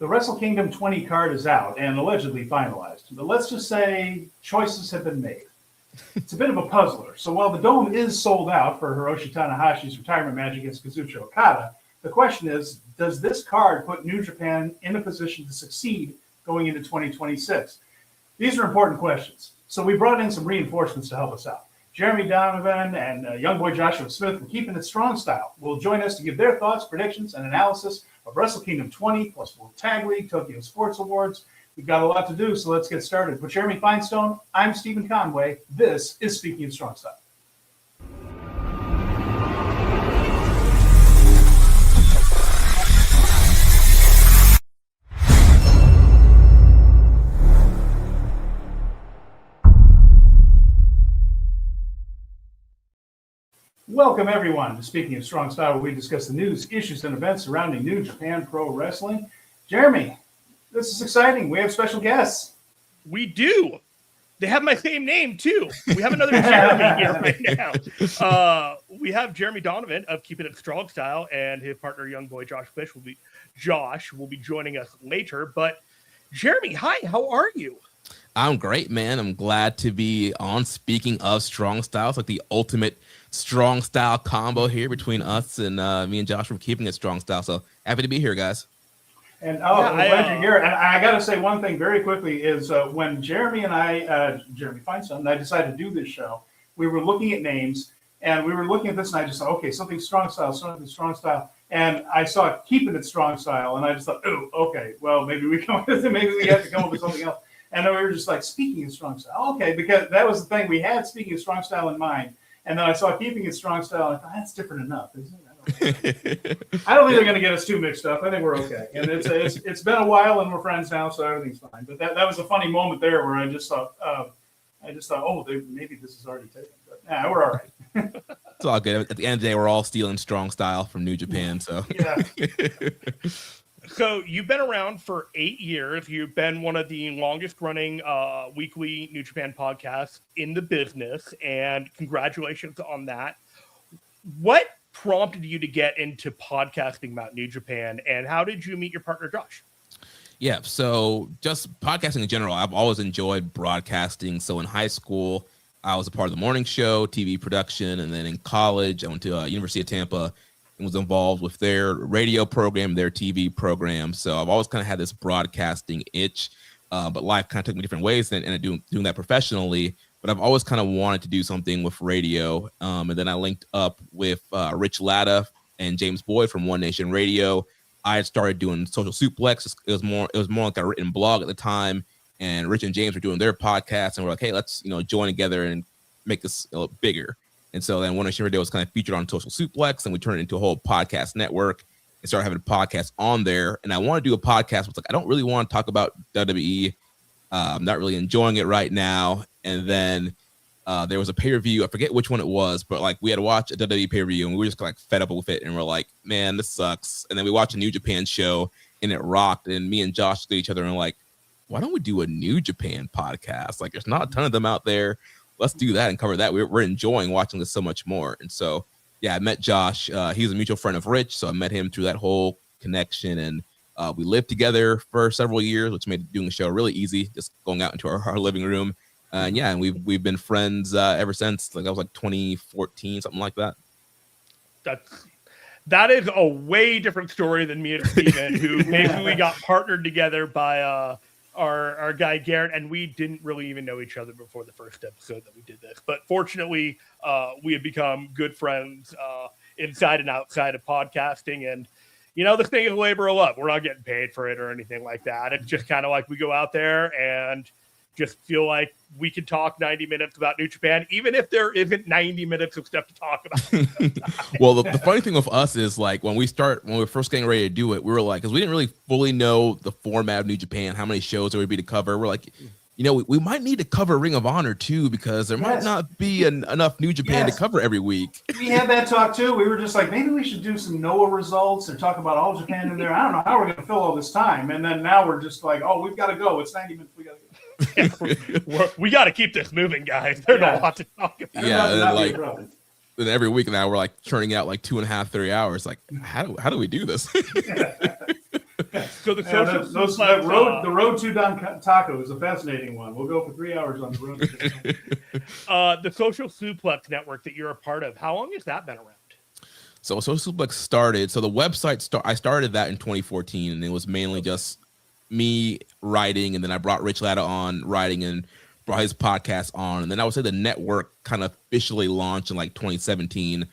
The Wrestle Kingdom 20 card is out and allegedly finalized, but let's just say choices have been made. It's a bit of a puzzler. So while the Dome is sold out for Hiroshi Tanahashi's retirement match against Kazuchika Okada, the question is, does this card put New Japan in a position to succeed going into 2026? These are important questions. So we brought in some reinforcements to help us out. Jeremy Donovan and young boy Joshua Smith from Keepin It Strong Style will join us to give their thoughts, predictions, and analysis of Wrestle Kingdom 20 plus World Tag League, Tokyo Sports Awards. We've got a lot to do, so let's get started. With Jeremy Finestone, I'm Stephen Conway. This is Speaking of Strong Style. Welcome, everyone, to Speaking of Strong Style, where we discuss the news, issues, and events surrounding New Japan Pro Wrestling. Jeremy, this is exciting. We have special guests. We do. They have my same name, too. We have another Jeremy here right now. We have Jeremy Donovan of Keepin It Strong Style, and his partner, young boy Josh Fish, will be joining us later. But Jeremy, hi, how are you? I'm great, man. I'm glad to be on. Speaking of strong style, it's like the ultimate strong style combo here between us and me and Josh from Keeping It Strong Style. So happy to be here, guys. And I'm glad you're here. And I got to say one thing very quickly is when Jeremy Finestone and I decided to do this show, we were looking at names and we were looking at this and I just thought, okay, something strong style. And I saw Keeping It Strong Style and I just thought, oh, okay, well, maybe we have to come up with something else. And then we were just like, Speaking of Strong Style. Okay, because that was the thing. We had Speaking of Strong Style in mind. And then I saw Keeping It Strong Style, and I thought, that's different enough, isn't it? I don't think they're going to get us too mixed up. I think we're okay. And it's been a while, and we're friends now, so everything's fine. But that was a funny moment there where I just thought, oh, maybe this is already taken. But nah, we're all right. It's all good. At the end of the day, we're all stealing strong style from New Japan. So yeah. So you've been around for 8 years. You've been one of the longest running weekly New Japan podcasts in the business, and congratulations on that. What prompted you to get into podcasting about New Japan, and how did you meet your partner, Josh? Yeah, so just podcasting in general, I've always enjoyed broadcasting. So in high school, I was a part of the morning show, TV production, and then in college, I went to University of Tampa and was involved with their radio program, their TV program. So I've always kind of had this broadcasting itch, but life kind of took me different ways and doing that professionally. But I've always kind of wanted to do something with radio. And then I linked up with Rich Latta and James Boyd from One Nation Radio. I had started doing Social Suplex. It was more like a written blog at the time. And Rich and James were doing their podcast, and we're like, hey, let's join together and make this a little bigger. And so then One Nation Radio was kind of featured on Social Suplex, and we turned it into a whole podcast network and started having a podcast on there. And I want to do a podcast, but I don't really want to talk about WWE. I'm not really enjoying it right now. And then there was a pay-per-view. I forget which one it was, but we had to watch a WWE pay-per-view, and we were just fed up with it. And we're like, man, this sucks. And then we watched a New Japan show, and it rocked. And me and Josh looked at each other and were like, why don't we do a New Japan podcast? There's not a ton of them out there. Let's do that and cover that. We're enjoying watching this so much more. And so, yeah, I met Josh. He's a mutual friend of Rich, so I met him through that whole connection. And we lived together for several years, which made doing the show really easy, just going out into our living room. And we've been friends ever since. That was 2014, something like that. That is a way different story than me and Steven, who basically got partnered together by our guy Garrett, and we didn't really even know each other before the first episode that we did this. But fortunately, we had become good friends inside and outside of podcasting. And this thing is a labor of love. We're not getting paid for it or anything like that. It's just kind of like we go out there and just feel like we can talk 90 minutes about New Japan, even if there isn't 90 minutes of stuff to talk about. Well, the funny thing with us is when we were first getting ready to do it, we were because we didn't really fully know the format of New Japan, how many shows there would be to cover. We're like, we might need to cover Ring of Honor too, because there might not be enough New Japan to cover every week. We had that talk too. We were just like, maybe we should do some Noah results or talk about All Japan in there. I don't know how we're going to fill all this time. And then now we're just like, oh, we've got to go. It's 90 minutes. We got to go. We got to keep this moving, guys. There's a lot to talk about. Yeah, and every week now we're churning out 2.5, 3 hours. How do we do this? So the Yeah, social the road to Don Taco is a fascinating one. We'll go for 3 hours on the road. The Social Suplex Network that you're a part of, how long has that been around? So Social Suplex started. So the website I started that in 2014, and it was mainly just me writing, and then I brought Rich Latta on writing and brought his podcast on, and then I would say the network kind of officially launched in like 2017,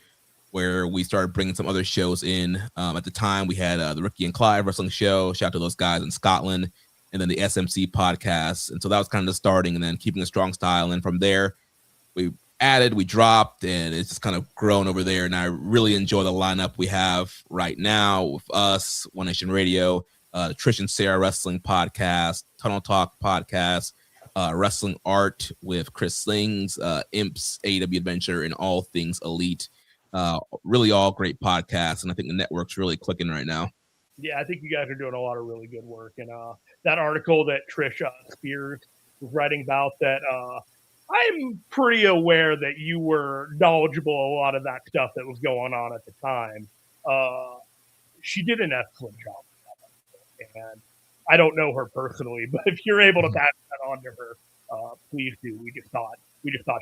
where we started bringing some other shows in. At the time, we had the Ricky and Clive wrestling show. Shout out to those guys in Scotland, and then the SMC podcast. And so that was kind of the starting, and then Keeping It Strong Style. And from there, we added, we dropped, and it's just kind of grown over there. And I really enjoy the lineup we have right now with us, One Nation Radio, the Trish and Sarah Wrestling podcast, Tunnel Talk podcast, Wrestling Art with Chris Slings, Imps, AEW Adventure, and All Things Elite. Really all great podcasts, and I think the network's really clicking right now. Yeah, I think you guys are doing a lot of really good work. And that article that Trish Spears was writing about, that I'm pretty aware that you were knowledgeable a lot of that stuff that was going on at the time. She did an excellent job. And I don't know her personally, but if you're able to pass that on to her, please do. We just thought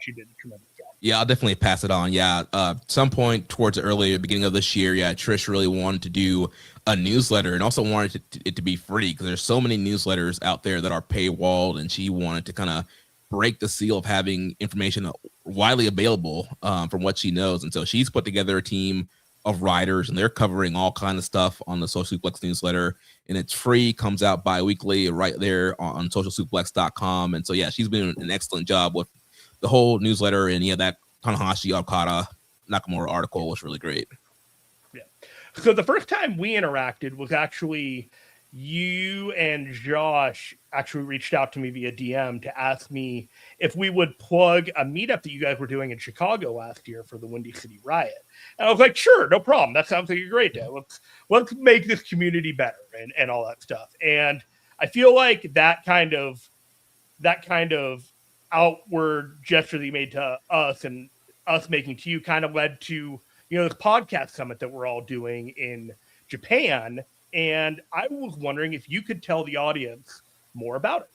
she did a tremendous job. Yeah, I'll definitely pass it on. Yeah, some point towards the early beginning of this year, yeah, Trish really wanted to do a newsletter and also wanted it to be free, because there's so many newsletters out there that are paywalled, and she wanted to kind of break the seal of having information widely available from what she knows. And so she's put together a team of writers, and they're covering all kinds of stuff on the Social Suplex newsletter, and it's free, comes out bi-weekly right there on socialsuplex.com. And so, yeah, she's been doing an excellent job with the whole newsletter, and yeah, that Tanahashi Okada Nakamura article was really great. Yeah. So the first time we interacted was actually you and Josh actually reached out to me via DM to ask me if we would plug a meetup that you guys were doing in Chicago last year for the Windy City Riot. And I was like, sure, no problem. That sounds like a great day. Let's make this community better and all that stuff. And I feel like that kind of outward gesture that you made to us and us making to you kind of led to, this podcast summit that we're all doing in Japan. And I was wondering if you could tell the audience more about it.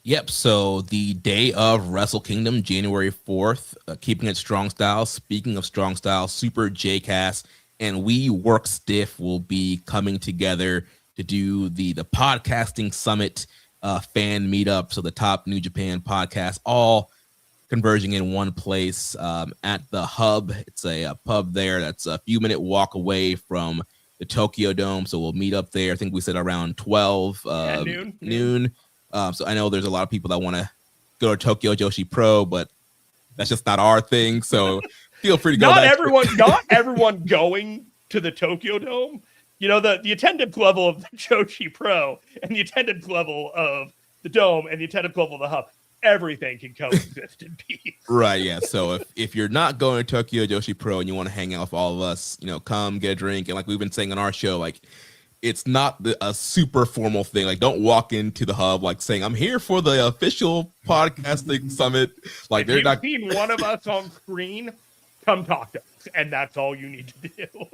Yep. So the day of Wrestle Kingdom, January 4th, Keeping It Strong Style. Speaking of Strong Style, Super J-Cast and We Work Stiff will be coming together to do the podcasting summit fan meetup. So the top New Japan podcasts all converging in one place at the Hub. It's a pub there that's a few minute walk away from the Tokyo Dome. So we'll meet up there. I think we said around 12 noon. So I know there's a lot of people that want to go to Tokyo Joshi Pro, but that's just not our thing. So feel free to go. Not everyone going to the Tokyo Dome. The attendance level of the Joshi Pro and the attendance level of the Dome and the attendance level of the Hub, everything can coexist in peace. Right, yeah. So if you're not going to Tokyo Joshi Pro and you want to hang out with all of us, come get a drink. And like we've been saying on our show, like it's not a super formal thing. Like don't walk into the Hub like saying, I'm here for the official podcasting summit. Like if you've seen one of us on screen, come talk to us. And that's all you need to do.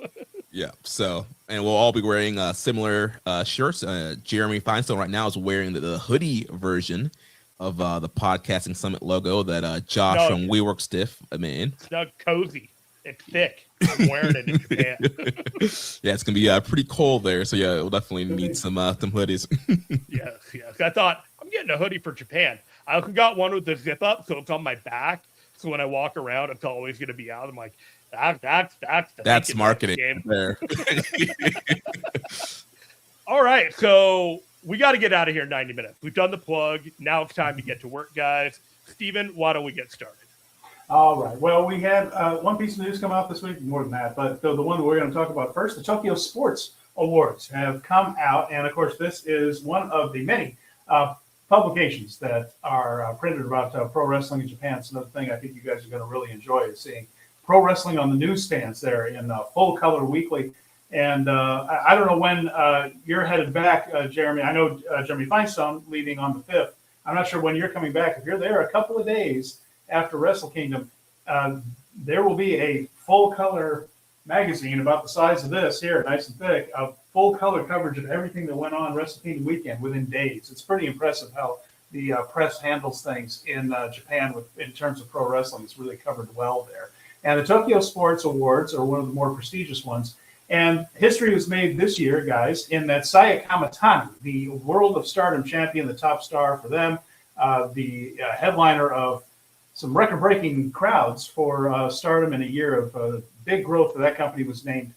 Yeah. So, and we'll all be wearing similar shirts. Jeremy Finestone right now is wearing the hoodie version of the podcasting summit logo that Josh from We Work Stiff made. It's not cozy. It's thick. I'm wearing it in Japan. Yeah, it's gonna be pretty cold there. So yeah, we'll definitely need some hoodies. Yes. I thought I'm getting a hoodie for Japan. I also got one with the zip up, so it's on my back. So when I walk around, it's always gonna be out. I'm like, that's marketing game there. All right, so we got to get out of here in 90 minutes. We've done the plug. Now it's time to get to work, guys. Steven, why don't we get started? All right. Well, we had one piece of news come out this week, more than that, but the one that we're going to talk about first, the Tokyo Sports Awards have come out. And, of course, this is one of the many publications that are printed about pro wrestling in Japan. It's another thing I think you guys are going to really enjoy is seeing pro wrestling on the newsstands there in full color weekly. And I don't know when you're headed back, Jeremy. I know Jeremy Finestone leaving on the 5th. I'm not sure when you're coming back. If you're there a couple of days after Wrestle Kingdom, there will be a full color magazine about the size of this here, nice and thick, of full color coverage of everything that went on Wrestle Kingdom weekend within days. It's pretty impressive how the press handles things in Japan in terms of pro wrestling. It's really covered well there. And the Tokyo Sports Awards are one of the more prestigious ones. And history was made this year, guys, in that Saya Kamitani, the World of Stardom champion, the top star for them, the headliner of some record-breaking crowds for Stardom in a year of big growth for that company, was named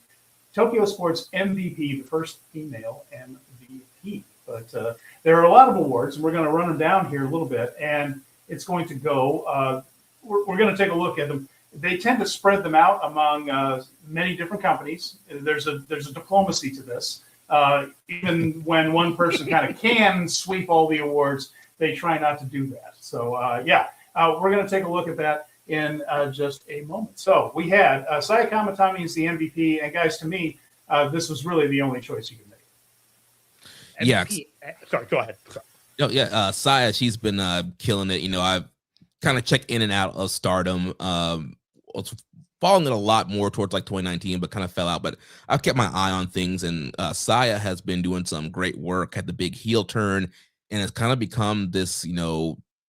Tokyo Sports MVP, the first female MVP. But there are a lot of awards, and we're going to run them down here a little bit, and it's going to go, we're going to take a look at them. They tend to spread them out among many different companies. There's a diplomacy to this. Even when one person kind of can sweep all the awards, they try not to do that. So, we're going to take a look at that in just a moment. So we had Saya Kamitani as the MVP, and guys, to me, this was really the only choice you could make. MVP. Yeah. Sorry, go ahead. Sorry. Oh, yeah, Saya, she's been killing it. I've kind of checked in and out of Stardom. Was following it a lot more towards like 2019, but kind of fell out. But I've kept my eye on things, and Saya has been doing some great work, had the big heel turn, and has kind of become this,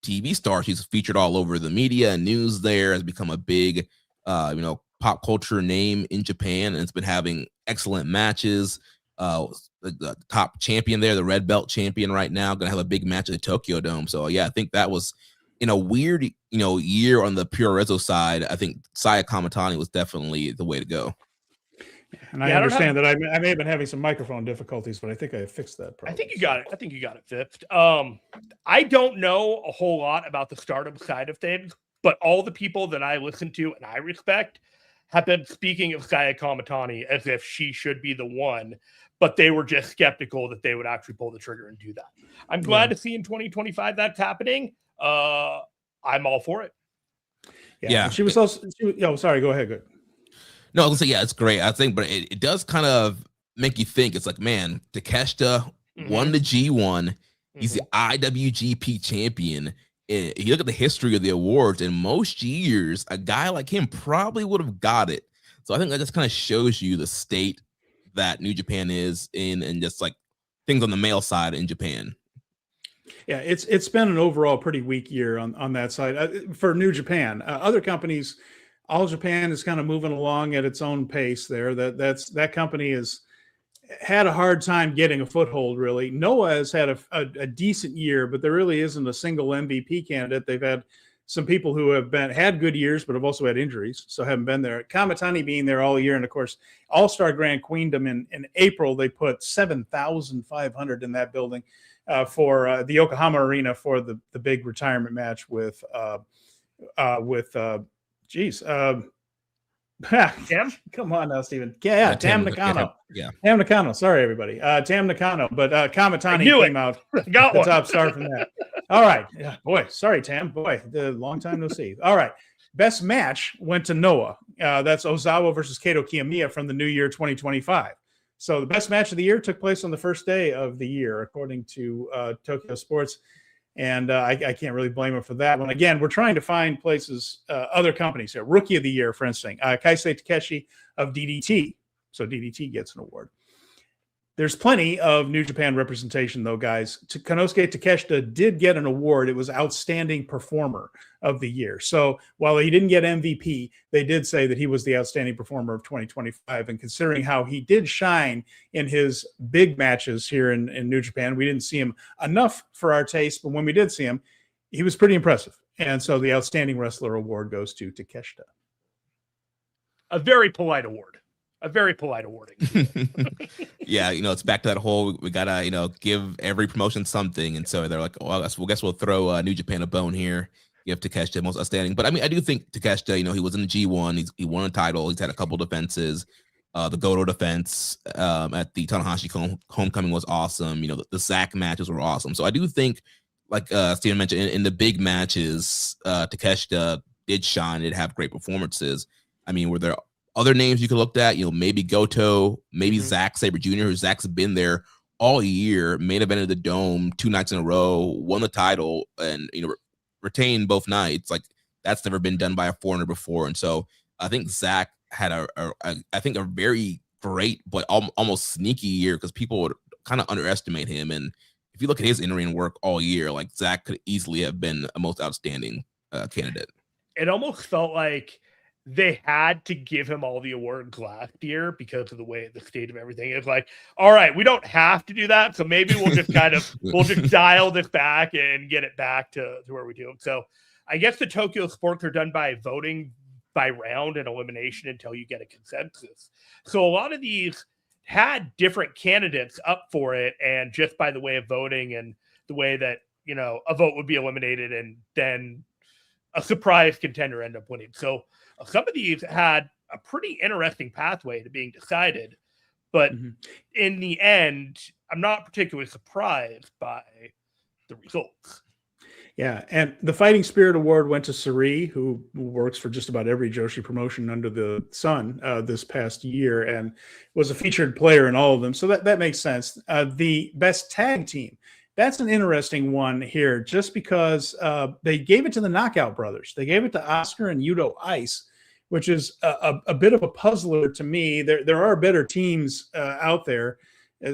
TV star. She's featured all over the media and news there, has become a big, pop culture name in Japan, and it's been having excellent matches. The top champion there, the red belt champion right now, going to have a big match at the Tokyo Dome. So, yeah, I think that was in a weird, year on the pure Rezo side. I think Saya Kamitani was definitely the way to go. And I understand that I may have been having some microphone difficulties, but I think I fixed that problem. I think you got it fixed. I don't know a whole lot about the Stardom side of things, but all the people that I listen to and I respect have been speaking of Saya Kamitani as if she should be the one, but they were just skeptical that they would actually pull the trigger and do that. I'm glad to see in 2025 that's happening. I'm all for it. Yeah. She was also, sorry, go ahead. Good. No, I was gonna say, it's great. I think, but it does kind of make you think. It's like, man, Takeshita won the G1. He's the IWGP champion. And you look at the history of the awards, in most years, a guy like him probably would have got it. So I think that just kind of shows you the state that New Japan is in, and just like things on the male side in Japan. Yeah, it's been an overall pretty weak year on that side for New Japan. Other companies, All Japan is kind of moving along at its own pace there. That company has had a hard time getting a foothold, really. Noah has had a decent year, but there really isn't a single MVP candidate. They've had some people who have had good years, but have also had injuries, so haven't been there. Kamitani being there all year, and of course, All-Star Grand Queendom in April, they put 7,500 in that building for the Yokohama Arena for the big retirement match with Tam? Come on now, Steven. Yeah, Tam Nakano. Yeah. Tam Nakano. Sorry, everybody. Tam Nakano. But Kamitani came out the top star from that. All right. Yeah, boy. Sorry, Tam. Boy, the long time no see. All right. Best match went to Noah. That's Ozawa versus Kato Kiyomiya from the new year 2025. So the best match of the year took place on the first day of the year, according to Tokyo Sports. And I can't really blame him for that one. Again, we're trying to find places, other companies here. Rookie of the Year, for instance, Kaisei Takeshi of DDT. So DDT gets an award. There's plenty of New Japan representation, though, guys. Konosuke Takeshita did get an award. It was Outstanding Performer of the Year. So while he didn't get MVP, they did say that he was the Outstanding Performer of 2025. And considering how he did shine in his big matches here in New Japan, we didn't see him enough for our taste. But when we did see him, he was pretty impressive. And so the Outstanding Wrestler award goes to Takeshita. A very polite award. A very polite awarding. Yeah, it's back to that whole, we gotta, give every promotion something. And so they're like, well, I guess we'll throw New Japan a bone here, give Takeshita most outstanding. But I mean, I do think Takeshita, he was in the G1, he won a title, he's had a couple defenses. The Goto defense at the Tanahashi homecoming was awesome. The Zack matches were awesome. So I do think, like Steven mentioned, in the big matches, Takeshita did shine, did have great performances. I mean, were there other names you could look at, maybe Goto, maybe Zack Sabre Jr., who Zack's been there all year, main event of the Dome 2 nights in a row, won the title, and retained both nights. Like, that's never been done by a foreigner before. And so I think Zack had I think a very great but almost sneaky year because people would kind of underestimate him. And if you look at his in-ring work all year, like Zach could easily have been a most outstanding candidate. It almost felt like they had to give him all the awards last year because of the state of everything. It's like, all right, we don't have to do that. So maybe we'll just we'll just dial this back and get it back to where we do. So I guess the Tokyo Sports are done by voting by round and elimination until you get a consensus. So a lot of these had different candidates up for it, and just by the way of voting and the way that, a vote would be eliminated and then a surprise contender end up winning. So some of these had a pretty interesting pathway to being decided, but in the end, I'm not particularly surprised by the results. Yeah, and the Fighting Spirit Award went to Suri, who works for just about every Joshi promotion under the sun this past year and was a featured player in all of them. So that makes sense. The Best Tag Team, that's an interesting one here just because they gave it to the Knockout Brothers. They gave it to Oscar and Yudo Ice, which is a bit of a puzzler to me. There are better teams out there.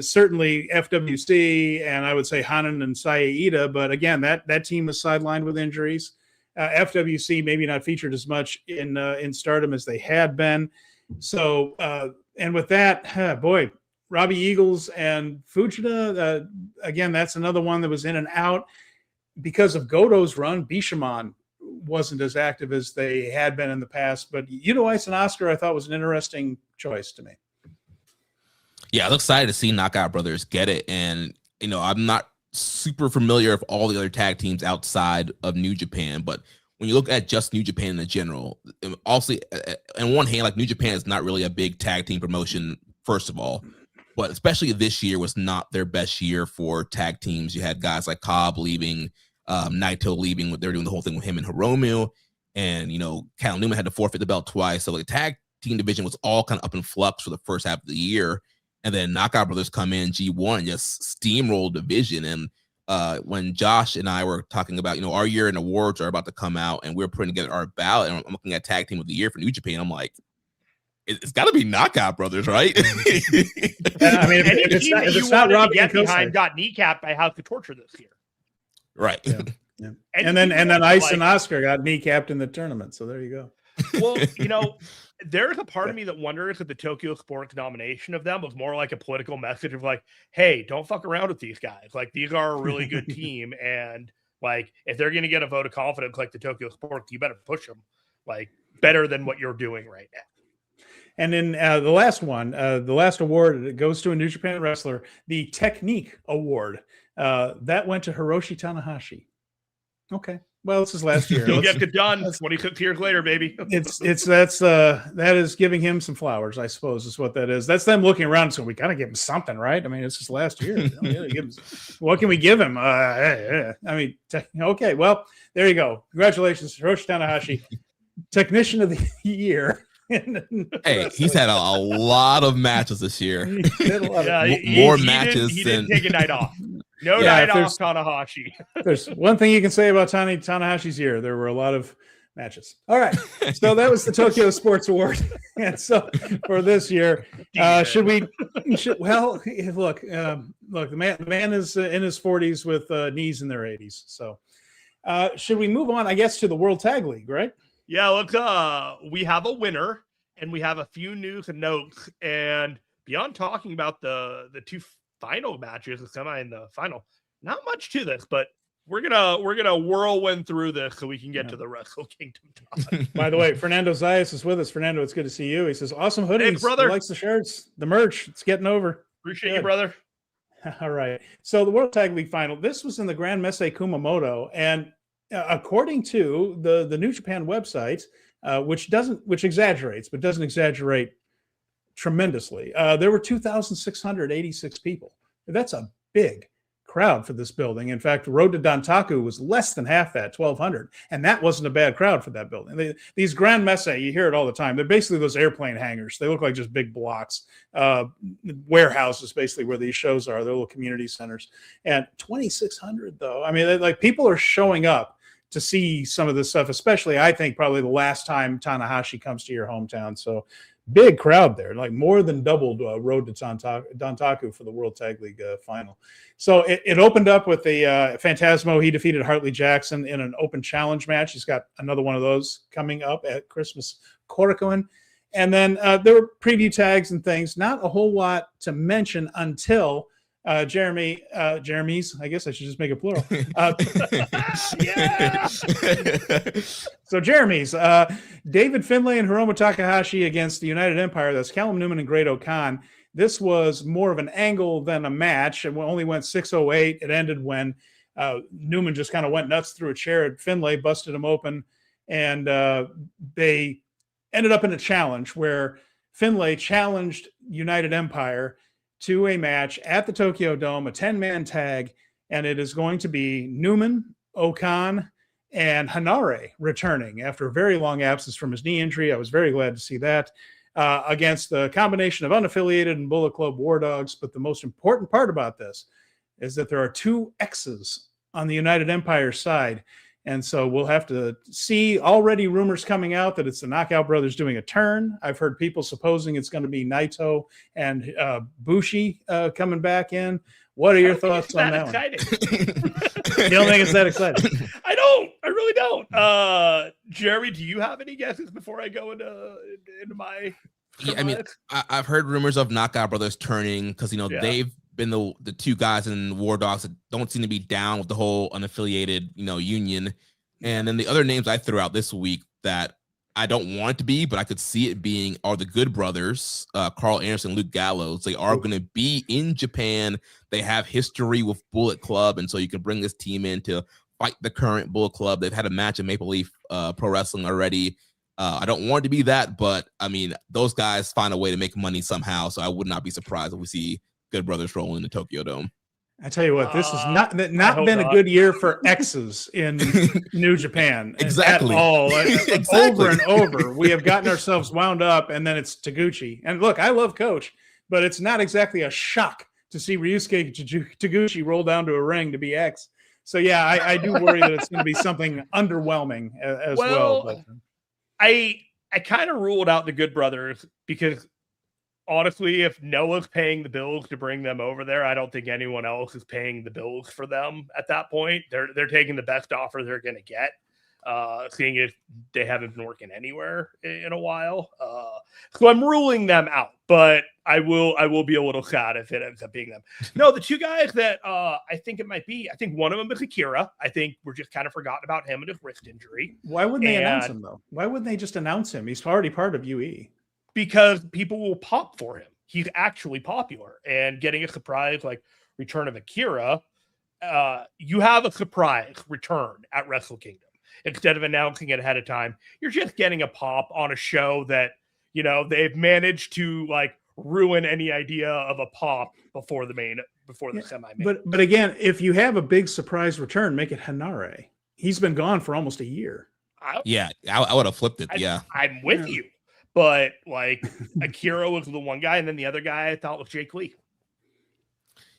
Certainly FWC, and I would say Hanan and Saya, but again, that team was sidelined with injuries. FWC maybe not featured as much in Stardom as they had been. So, and with that, boy, Robbie Eagles and Fujita, again, that's another one that was in and out. Because of Goto's run, Bishamon wasn't as active as they had been in the past, but Yudo Ice and Oscar I thought was an interesting choice to me. Yeah, I'm excited to see Knockout Brothers get it. And, I'm not super familiar with all the other tag teams outside of New Japan, but when you look at just New Japan in general, also, on one hand, like New Japan is not really a big tag team promotion, first of all, but especially this year was not their best year for tag teams. You had guys like Cobb leaving, Naito leaving, they're doing the whole thing with him and Hiromu, and, Cal Newman had to forfeit the belt twice. So the tag team division was all kind of up in flux for the first half of the year. And then Knockout Brothers come in G1 and just steamroll division. And when Josh and I were talking about, our year in awards are about to come out and we're putting together our ballot, and I'm looking at Tag Team of the Year for New Japan, I'm like, it's got to be Knockout Brothers, right? I mean, any team that you wanted to get behind got kneecapped by House of Torture this year. Right. Yeah. Yeah. And then Ice and Oscar got kneecapped in the tournament. So there you go. Well, there's a part of me that wonders if the Tokyo Sports nomination of them was more like a political message of like, hey, don't fuck around with these guys. Like, these are a really good team. And like, if they're going to get a vote of confidence like the Tokyo Sports, you better push them like better than what you're doing right now. And then the last one, the last award that goes to a New Japan wrestler, the Technique Award. That went to Hiroshi Tanahashi. Okay. Well, this is last year. Still gets it done 26 years later, baby. That is giving him some flowers, I suppose, is what that is. That's them looking around. So we got to give him something, right? I mean, it's just last year. What can we give him? Okay. Well, there you go. Congratulations, Hiroshi Tanahashi, Technician of the Year. Hey, he's had a lot of matches this year. More matches. He didn't take a night off. Night off, Tanahashi. There's one thing you can say about Tanahashi's year. There were a lot of matches. All right. So that was the Tokyo Sports Award. And so for this year, look, the man is in his 40s with knees in their 80s. So should we move on, I guess, to the World Tag League, right? Yeah, look, we have a winner and we have a few news and notes. And beyond talking about the two final matches, the semi and the final, not much to this, but we're gonna whirlwind through this so we can get to the Wrestle Kingdom talk. By the way, Fernando Zayas is with us. Fernando, it's good to see you. He says, awesome hoodies. Hey, brother. He likes the shirts, the merch. It's getting over. Appreciate you, brother. All right. So the World Tag League final, this was in the Grand Messe Kumamoto. And according to the New Japan website, which exaggerates, but doesn't exaggerate tremendously, there were 2,686 people. That's a big crowd for this building. In fact, Road to Dantaku was less than half that, 1,200, and that wasn't a bad crowd for that building. These Grand Messe, you hear it all the time. They're basically those airplane hangars. They look like just big blocks, warehouses, basically where these shows are. They're little community centers. And 2,600 though. I mean, like people are showing up to see some of this stuff, especially I think probably the last time Tanahashi comes to your hometown. So big crowd there, like more than doubled road to Dontaku for the World Tag League final. So it opened up with the Phantasmo. He defeated Hartley Jackson in an open challenge match. He's got another one of those coming up at Christmas Korakuen. And then there were preview tags and things. Not a whole lot to mention until Jeremy's, I guess I should just make it plural. So Jeremy's, David Finlay and Hiromu Takahashi against the United Empire. That's Callum Newman and Great O'Khan. This was more of an angle than a match. It only went 6:08. It ended when Newman just kind of went nuts through a chair at Finlay, busted him open, and they ended up in a challenge where Finlay challenged United Empire to a match at the Tokyo Dome, a 10-man tag, and it is going to be Newman, O'Khan, and Hanare returning after a very long absence from his knee injury. I was very glad to see that against the combination of unaffiliated and Bullet Club War Dogs. But the most important part about this is that there are 2 X's on the United Empire side. And so we'll have to see. Already rumors coming out that it's the Knockout Brothers doing a turn. I've heard people supposing it's going to be Naito and Bushi coming back in. What are your thoughts on that one? You don't think it's that exciting? I don't. I really don't. Jeremy, do you have any guesses before I go into my? Yeah, I mean, I've heard rumors of Knockout Brothers turning because they've been the 2 guys in War Dogs that don't seem to be down with the whole unaffiliated union. And then the other names I threw out this week that I don't want it to be, but I could see it being, are the Good Brothers, Carl Anderson, Luke Gallows. They are going to be in Japan. They have history with Bullet Club, and so you can bring this team in to fight the current Bullet Club. They've had a match in Maple Leaf Pro Wrestling already. I don't want it to be that, but I mean, those guys find a way to make money somehow, so I would not be surprised if we see Good Brothers rolling in the Tokyo Dome. I tell you what, this has not been a good year for X's in New Japan. Exactly. At all. Exactly. Over and over, we have gotten ourselves wound up, and then it's Taguchi. And look, I love Coach, but it's not exactly a shock to see Ryusuke Taguchi roll down to a ring to be X. So yeah, I do worry that it's going to be something underwhelming as well. But I kind of ruled out the Good Brothers because honestly, if Noah's paying the bills to bring them over there, I don't think anyone else is paying the bills for them at that point. They're taking the best offer they're going to get, seeing if they haven't been working anywhere in a while. So I'm ruling them out, but I will be a little sad if it ends up being them. No, the 2 guys that I think it might be, I think one of them is Akira. I think we're just kind of forgotten about him and his wrist injury. Why wouldn't they announce him, though? Why wouldn't they just announce him? He's already part of UE. Because people will pop for him. He's actually popular, and getting a surprise like return of Akira, you have a surprise return at Wrestle Kingdom. Instead of announcing it ahead of time, you're just getting a pop on a show that, they've managed to like ruin any idea of a pop before the semi-main. But again, if you have a big surprise return, make it Hanare. He's been gone for almost a year. I would have flipped it. I'm with you. But like Akira was the one guy, and then the other guy I thought was Jake Lee.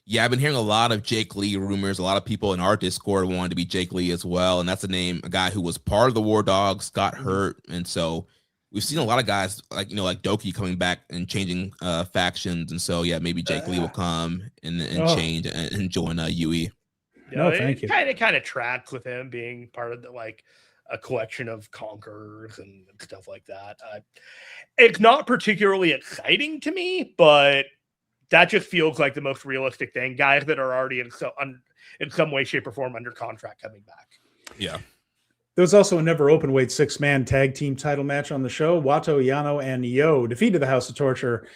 Yeah, I've been hearing a lot of Jake Lee rumors. A lot of people in our Discord wanted to be Jake Lee as well, and that's a guy who was part of the War Dogs, got hurt, and so we've seen a lot of guys like Doki coming back and changing factions, and so yeah, maybe Jake Lee will come and change and join UE. No, thank you. It kind of tracks with him being part of the a collection of conquerors and stuff like that. It's not particularly exciting to me, but that just feels like the most realistic thing. Guys that are already in some way, shape, or form under contract coming back. Yeah. There was also a never open weight 6-man tag team title match on the show. Wato, Yano, and Yo defeated the House of Torture,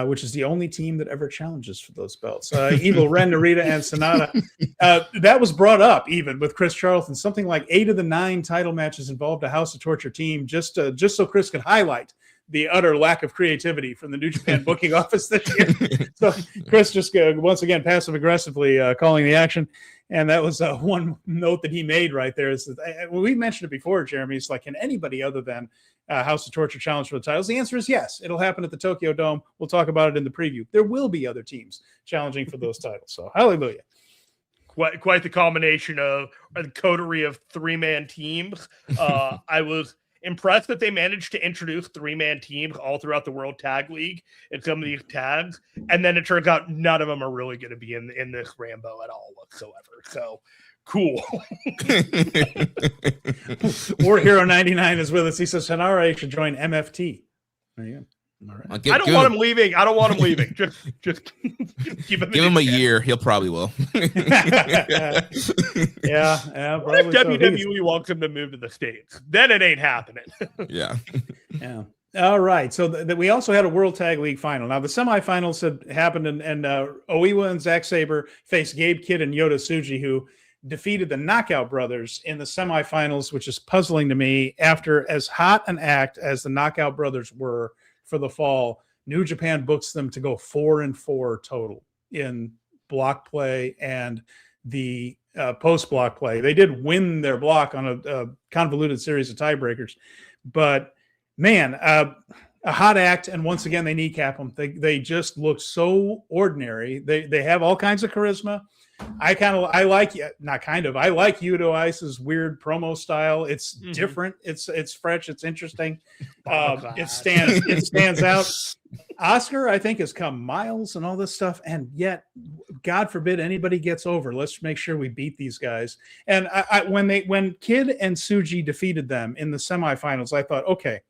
which is the only team that ever challenges for those belts. Evil, Ren, Narita, and Sonata. That was brought up even with Chris Charlton. Something like 8 of the 9 title matches involved a House of Torture team, just so Chris could highlight the utter lack of creativity from the New Japan booking office this year. So Chris just once again passive aggressively calling the action. And that was one note that he made right there. Is that, we mentioned it before, Jeremy. It's like, can anybody other than House of Torture challenge for the titles? The answer is yes. It'll happen at the Tokyo Dome. We'll talk about it in the preview. There will be other teams challenging for those titles. So hallelujah. quite the combination of the coterie of 3-man teams. I was impressed that they managed to introduce 3-man teams all throughout the World Tag League in some of these tags, and then it turns out none of them are really going to be in this Rambo at all whatsoever. So cool. War Hero 99 is with us. He says Hanare should join MFT. There you go. All right. I don't want him leaving. I don't want him leaving. Just give him a year. He'll probably will. Yeah. What if WWE wants him to move to the States? Then it ain't happening. Yeah. Yeah. All right. So we also had a World Tag League final. Now the semifinals had happened, and Oiwa and Zack Sabre faced Gabe Kidd and Yota Tsuji, who defeated the Knockout Brothers in the semifinals, which is puzzling to me. After as hot an act as the Knockout Brothers were for the fall, New Japan books them to go 4-4 total in block play and the post block play. They did win their block on a convoluted series of tiebreakers, but man, a hot act. And once again, they kneecap them. They just look so ordinary. They have all kinds of charisma. I like Yuto Ice's weird promo style. It's different. It's fresh. It's interesting. It stands out. Oscar, I think, has come miles and all this stuff, and yet, God forbid anybody gets over. Let's make sure we beat these guys. And when Kidd and Tsuji defeated them in the semifinals, I thought, okay,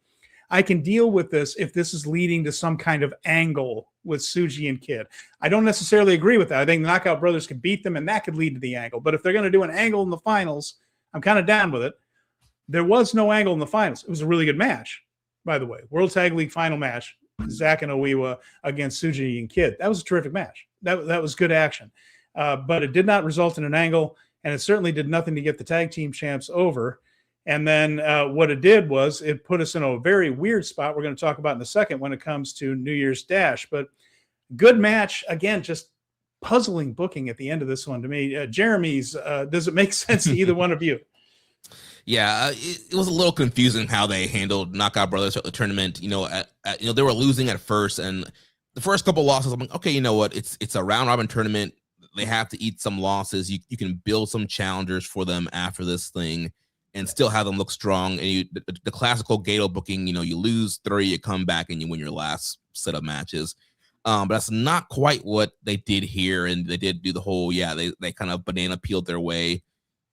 I can deal with this if this is leading to some kind of angle with Tsuji and Kidd. I don't necessarily agree with that. I think the Knockout Brothers could beat them, and that could lead to the angle. But if they're going to do an angle in the finals, I'm kind of down with it. There was no angle in the finals. It was a really good match, by the way. World Tag League final match, Zack and Oiwa against Tsuji and Kidd. That was a terrific match. That was good action. But it did not result in an angle, and it certainly did nothing to get the tag team champs over. And then what it did was it put us in a very weird spot we're going to talk about in a second when it comes to New Year's Dash. But good match. Again, just puzzling booking at the end of this one to me. Jeremy's, does it make sense to either one of you? Yeah, it was a little confusing how they handled Knockout Brothers at the tournament. They were losing at first, and the first couple losses, I'm like, okay, you know what? It's a round robin tournament. They have to eat some losses. You can build some challengers for them after this thing and still have them look strong. And the classical Gato booking, you lose 3, you come back and you win your last set of matches. But that's not quite what they did here. And they did do the whole, they kind of banana peeled their way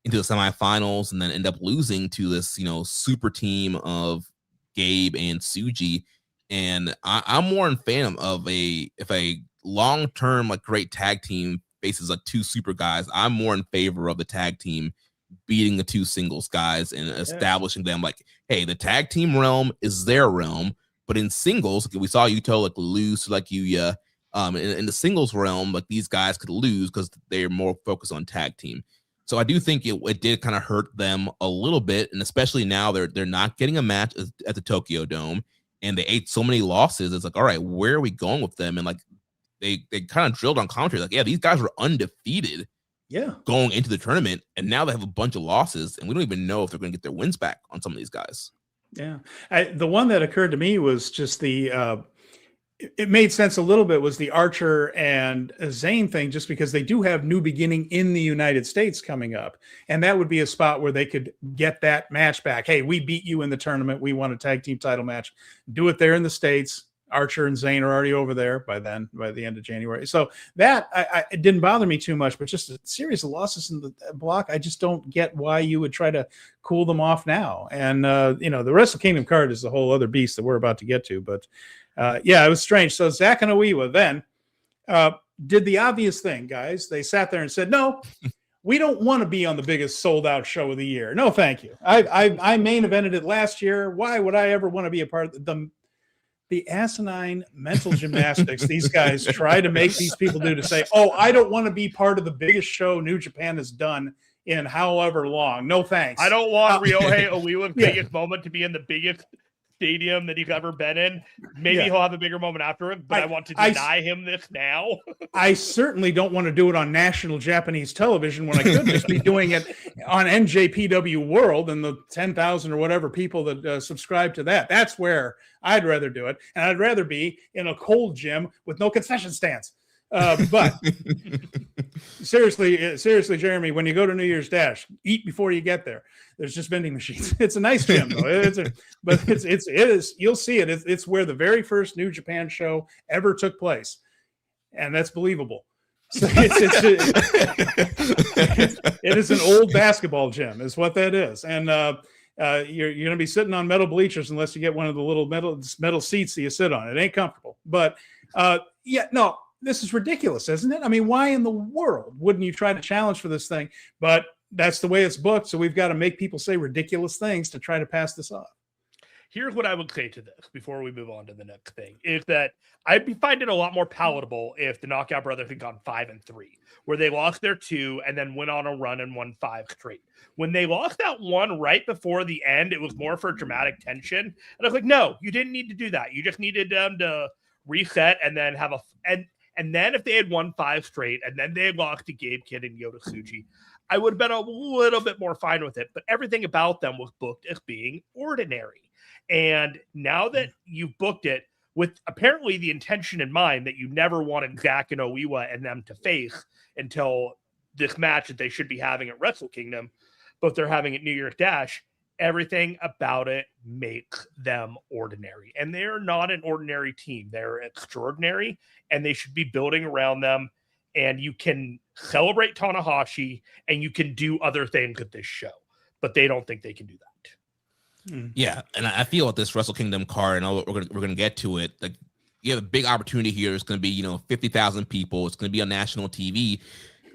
into the semifinals and then end up losing to this, super team of Gabe and Tsuji. And I'm more in fan of if a long-term, great tag team faces 2 super guys, I'm more in favor of the tag team beating the 2 singles guys and establishing them hey, the tag team realm is their realm, but in singles, we saw Yuto lose to Yuya. In the singles realm, these guys could lose because they're more focused on tag team. So I do think it did kind of hurt them a little bit, and especially now they're not getting a match at the Tokyo Dome, and they ate so many losses. It's all right, where are we going with them? And they kind of drilled on commentary, these guys were undefeated. Yeah, going into the tournament, and now they have a bunch of losses, and we don't even know if they're going to get their wins back on some of these guys. Yeah, the one that occurred to me was just it made sense a little bit, was the Archer and Zane thing, just because they do have New Beginning in the United States coming up, and that would be a spot where they could get that match back. Hey, we beat you in the tournament. We won a tag team title match. Do it there in the States. Archer and Zane are already over there by the end of January. So that it didn't bother me too much, but just a series of losses in the block, I just don't get why you would try to cool them off now. And, the Wrestle Kingdom card is the whole other beast that we're about to get to. But, it was strange. So Zack and Oiwa then did the obvious thing, guys. They sat there and said, no, we don't want to be on the biggest sold-out show of the year. No, thank you. I main evented it last year. Why would I ever want to be a part of the asinine mental gymnastics these guys try to make these people do to say, oh, I don't want to be part of the biggest show New Japan has done in however long. No, thanks. I don't want Ryohei Oiwa's biggest moment to be in the biggest stadium that he's ever been in. Maybe he'll have a bigger moment after it, but I want to deny him this now. I certainly don't want to do it on national Japanese television when I could just be doing it on NJPW World and the 10,000 or whatever people that subscribe to that. That's where I'd rather do it. And I'd rather be in a cold gym with no concession stands. But seriously, Jeremy, when you go to New Year's Dash, eat before you get there. There's just vending machines. It's a nice gym, though. It is. You'll see it. It's where the very first New Japan show ever took place, and that's believable. So it is an old basketball gym, is what that is, and you're going to be sitting on metal bleachers unless you get one of the little metal seats that you sit on. It ain't comfortable, but this is ridiculous, isn't it? I mean, why in the world wouldn't you try to challenge for this thing? But that's the way it's booked, so we've got to make people say ridiculous things to try to pass this off. Here's what I would say to this before we move on to the next thing, is that I'd find it a lot more palatable if the Knockout Brothers had gone 5-3, where they lost their 2 and then went on a run and won 5 straight. When they lost that one right before the end, it was more for dramatic tension. And I was like, no, you didn't need to do that. You just needed them to reset and then have and then if they had won 5 straight and then they had lost to Gabe Kidd and Yota Tsuji, I would have been a little bit more fine with it. But everything about them was booked as being ordinary. And now that you've booked it with apparently the intention in mind that you never wanted Zack and Oiwa and them to face until this match that they should be having at Wrestle Kingdom, but they're having at New Year's Dash, everything about it makes them ordinary. And they're not an ordinary team. They're extraordinary, and they should be building around them. And you can celebrate Tanahashi, and you can do other things at this show, but they don't think they can do that. Yeah, and I feel with this Wrestle Kingdom card, and we're gonna get to it. Like, you have a big opportunity here. It's gonna be 50,000 people. It's gonna be on national TV.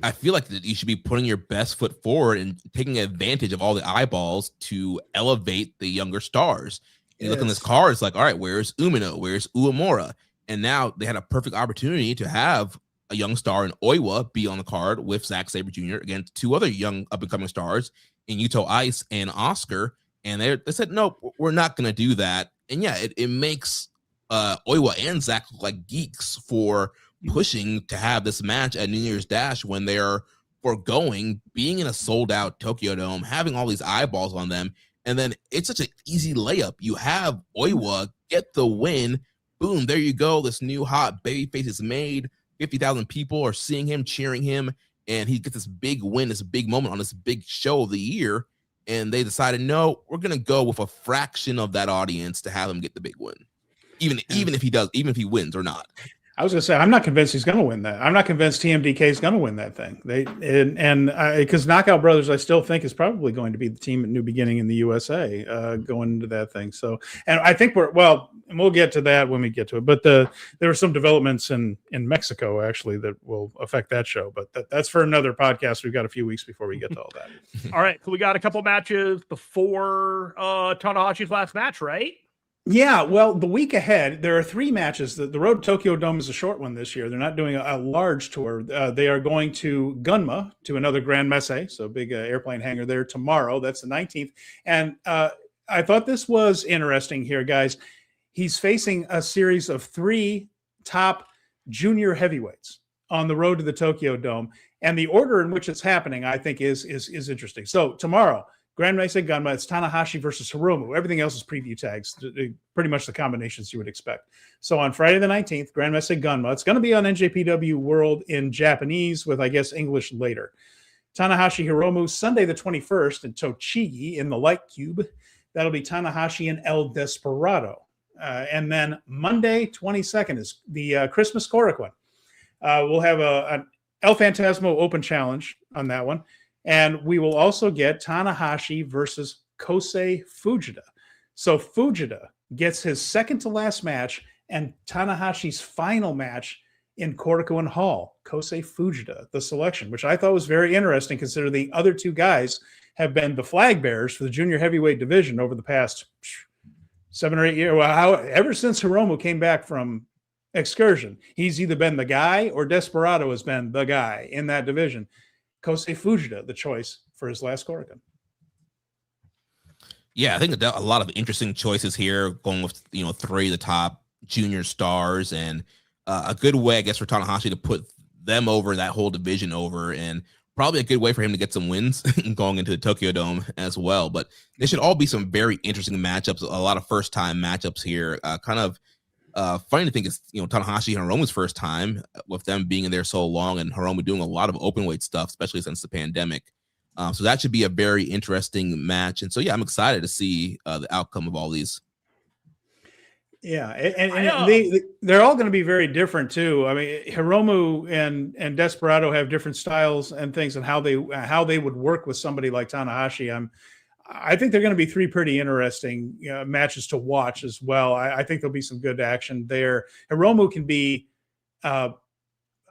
I feel like that you should be putting your best foot forward and taking advantage of all the eyeballs to elevate the younger stars. And look on this card, it's like, all right, where's Umino? Where's Uemura? And now they had a perfect opportunity to have a young star in Oiwa be on the card with Zack Sabre Jr. against 2 other young up-and-coming stars in Yuto Ice and Oscar. And they said, no, we're not going to do that. And yeah, it makes Oiwa and Zack look like geeks for pushing to have this match at New Year's Dash when they're foregoing being in a sold-out Tokyo Dome, having all these eyeballs on them. And then it's such an easy layup. You have Oiwa get the win. Boom, there you go. This new hot babyface is made. 50,000 people are seeing him, cheering him. And he gets this big win, this big moment on this big show of the year. And they decided, no, we're going to go with a fraction of that audience to have him get the big win. Even if he wins or not. I was going to say, I'm not convinced he's going to win that. I'm not convinced TMDK is going to win that thing. Because Knockout Brothers, I still think is probably going to be the team at New Beginning in the USA going into that thing. So, and I think and we'll get to that when we get to it. But there were some developments in Mexico actually that will affect that show. But that's for another podcast. We've got a few weeks before we get to all that. All right, so we got a couple matches before Tanahashi's last match, right? Yeah, well, the week ahead, there are 3 matches. The Road to Tokyo Dome is a short one this year. They're not doing a large tour. They are going to Gunma, to another Grand Messe, so big airplane hangar there tomorrow. That's the 19th. And I thought this was interesting here, guys. He's facing a series of 3 top junior heavyweights on the road to the Tokyo Dome. And the order in which it's happening, I think, is interesting. So tomorrow, Grand Messe Gunma, it's Tanahashi versus Hiromu. Everything else is preview tags, pretty much the combinations you would expect. So on Friday the 19th, Grand Messe Gunma, it's going to be on NJPW World in Japanese with, I guess, English later. Tanahashi Hiromu, Sunday the 21st in Tochigi in the Light Cube. That'll be Tanahashi and El Desperado. And then Monday 22nd is the Christmas Korakuen. We'll have an El Phantasmo Open Challenge on that one. And we will also get Tanahashi versus Kosei Fujita. So Fujita gets his second to last match and Tanahashi's final match in Korakuen Hall. Kosei Fujita, the selection, which I thought was very interesting considering the other 2 guys have been the flag bearers for the junior heavyweight division over the past 7 or 8 years. Well, ever since Hiromu came back from excursion, he's either been the guy or Desperado has been the guy in that division. Kosei Fujita, the choice for his last Korakuen. Yeah, I think a lot of interesting choices here, going with 3 of the top junior stars, and a good way, I guess, for Tanahashi to put them over, that whole division over, and probably a good way for him to get some wins going into the Tokyo Dome as well. But there should all be some very interesting matchups, a lot of first-time matchups here, kind of Funny to think it's Tanahashi and Hiromu's first time with them being in there so long, and Hiromu doing a lot of open weight stuff, especially since the pandemic. So that should be a very interesting match. And so yeah, I'm excited to see the outcome of all these. Yeah, and they're all going to be very different too. I mean, Hiromu and Desperado have different styles and things, and how they would work with somebody like Tanahashi. I think they're going to be three pretty interesting matches to watch as well. I think there'll be some good action there. Hiromu can be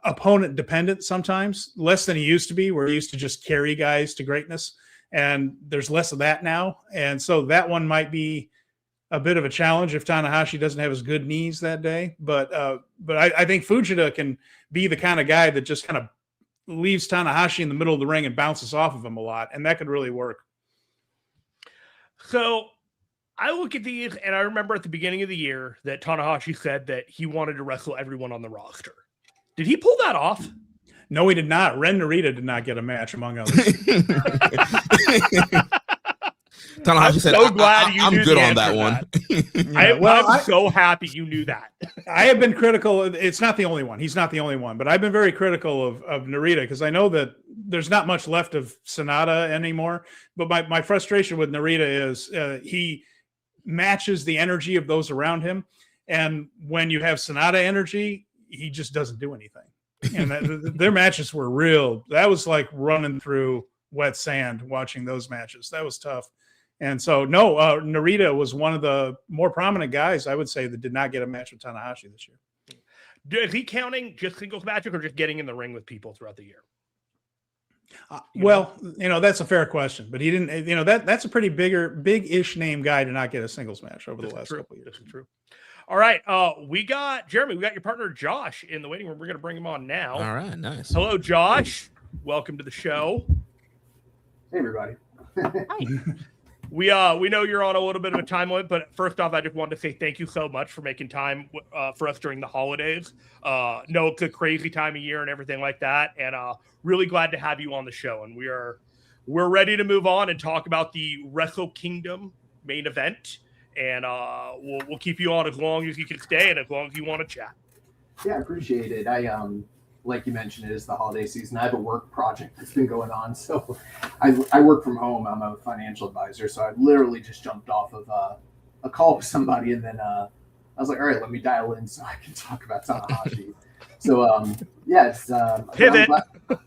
opponent dependent sometimes, less than he used to be, where he used to just carry guys to greatness, and there's less of that now. And so that one might be a bit of a challenge if Tanahashi doesn't have his good knees that day. But I think Fujita can be the kind of guy that just kind of leaves Tanahashi in the middle of the ring and bounces off of him a lot, and that could really work. So I look at these, and I remember at the beginning of the year that Tanahashi said that he wanted to wrestle everyone on the roster. Did he pull that off? No, he did not. Ren Narita did not get a match, among others. Tanahashi said, so glad you I'm knew good the on that answer one. I'm so happy you knew that. I have been critical. It's not the only one. He's not the only one. But I've been very critical of Narita because I know that there's not much left of Sonata anymore. But my frustration with Narita is he matches the energy of those around him. And when you have Sonata energy, he just doesn't do anything. And their matches were real. That was like running through wet sand watching those matches. That was tough. And so, no, Narita was one of the more prominent guys, I would say, that did not get a match with Tanahashi this year. Is he counting just singles matches or just getting in the ring with people throughout the year? That's a fair question, but he didn't. That's a pretty big-ish name guy to not get a singles match over the last couple of years. This is true. All right, we got Jeremy. We got your partner Josh in the waiting room. We're going to bring him on now. All right, nice. Hello, Josh. Welcome to the show. Hey, everybody. Hi. We know you're on a little bit of a time limit, but first off, I just wanted to say thank you so much for making time for us during the holidays. No, it's a crazy time of year and everything like that, and really glad to have you on the show. And we're ready to move on and talk about the Wrestle Kingdom main event, and we'll keep you on as long as you can stay and as long as you want to chat. Yeah, I appreciate it. Like you mentioned, it is the holiday season. I have a work project that's been going on. So I work from home. I'm a financial advisor. So I literally just jumped off of a call with somebody. And then I was like, all right, let me dial in so I can talk about Tanahashi. So,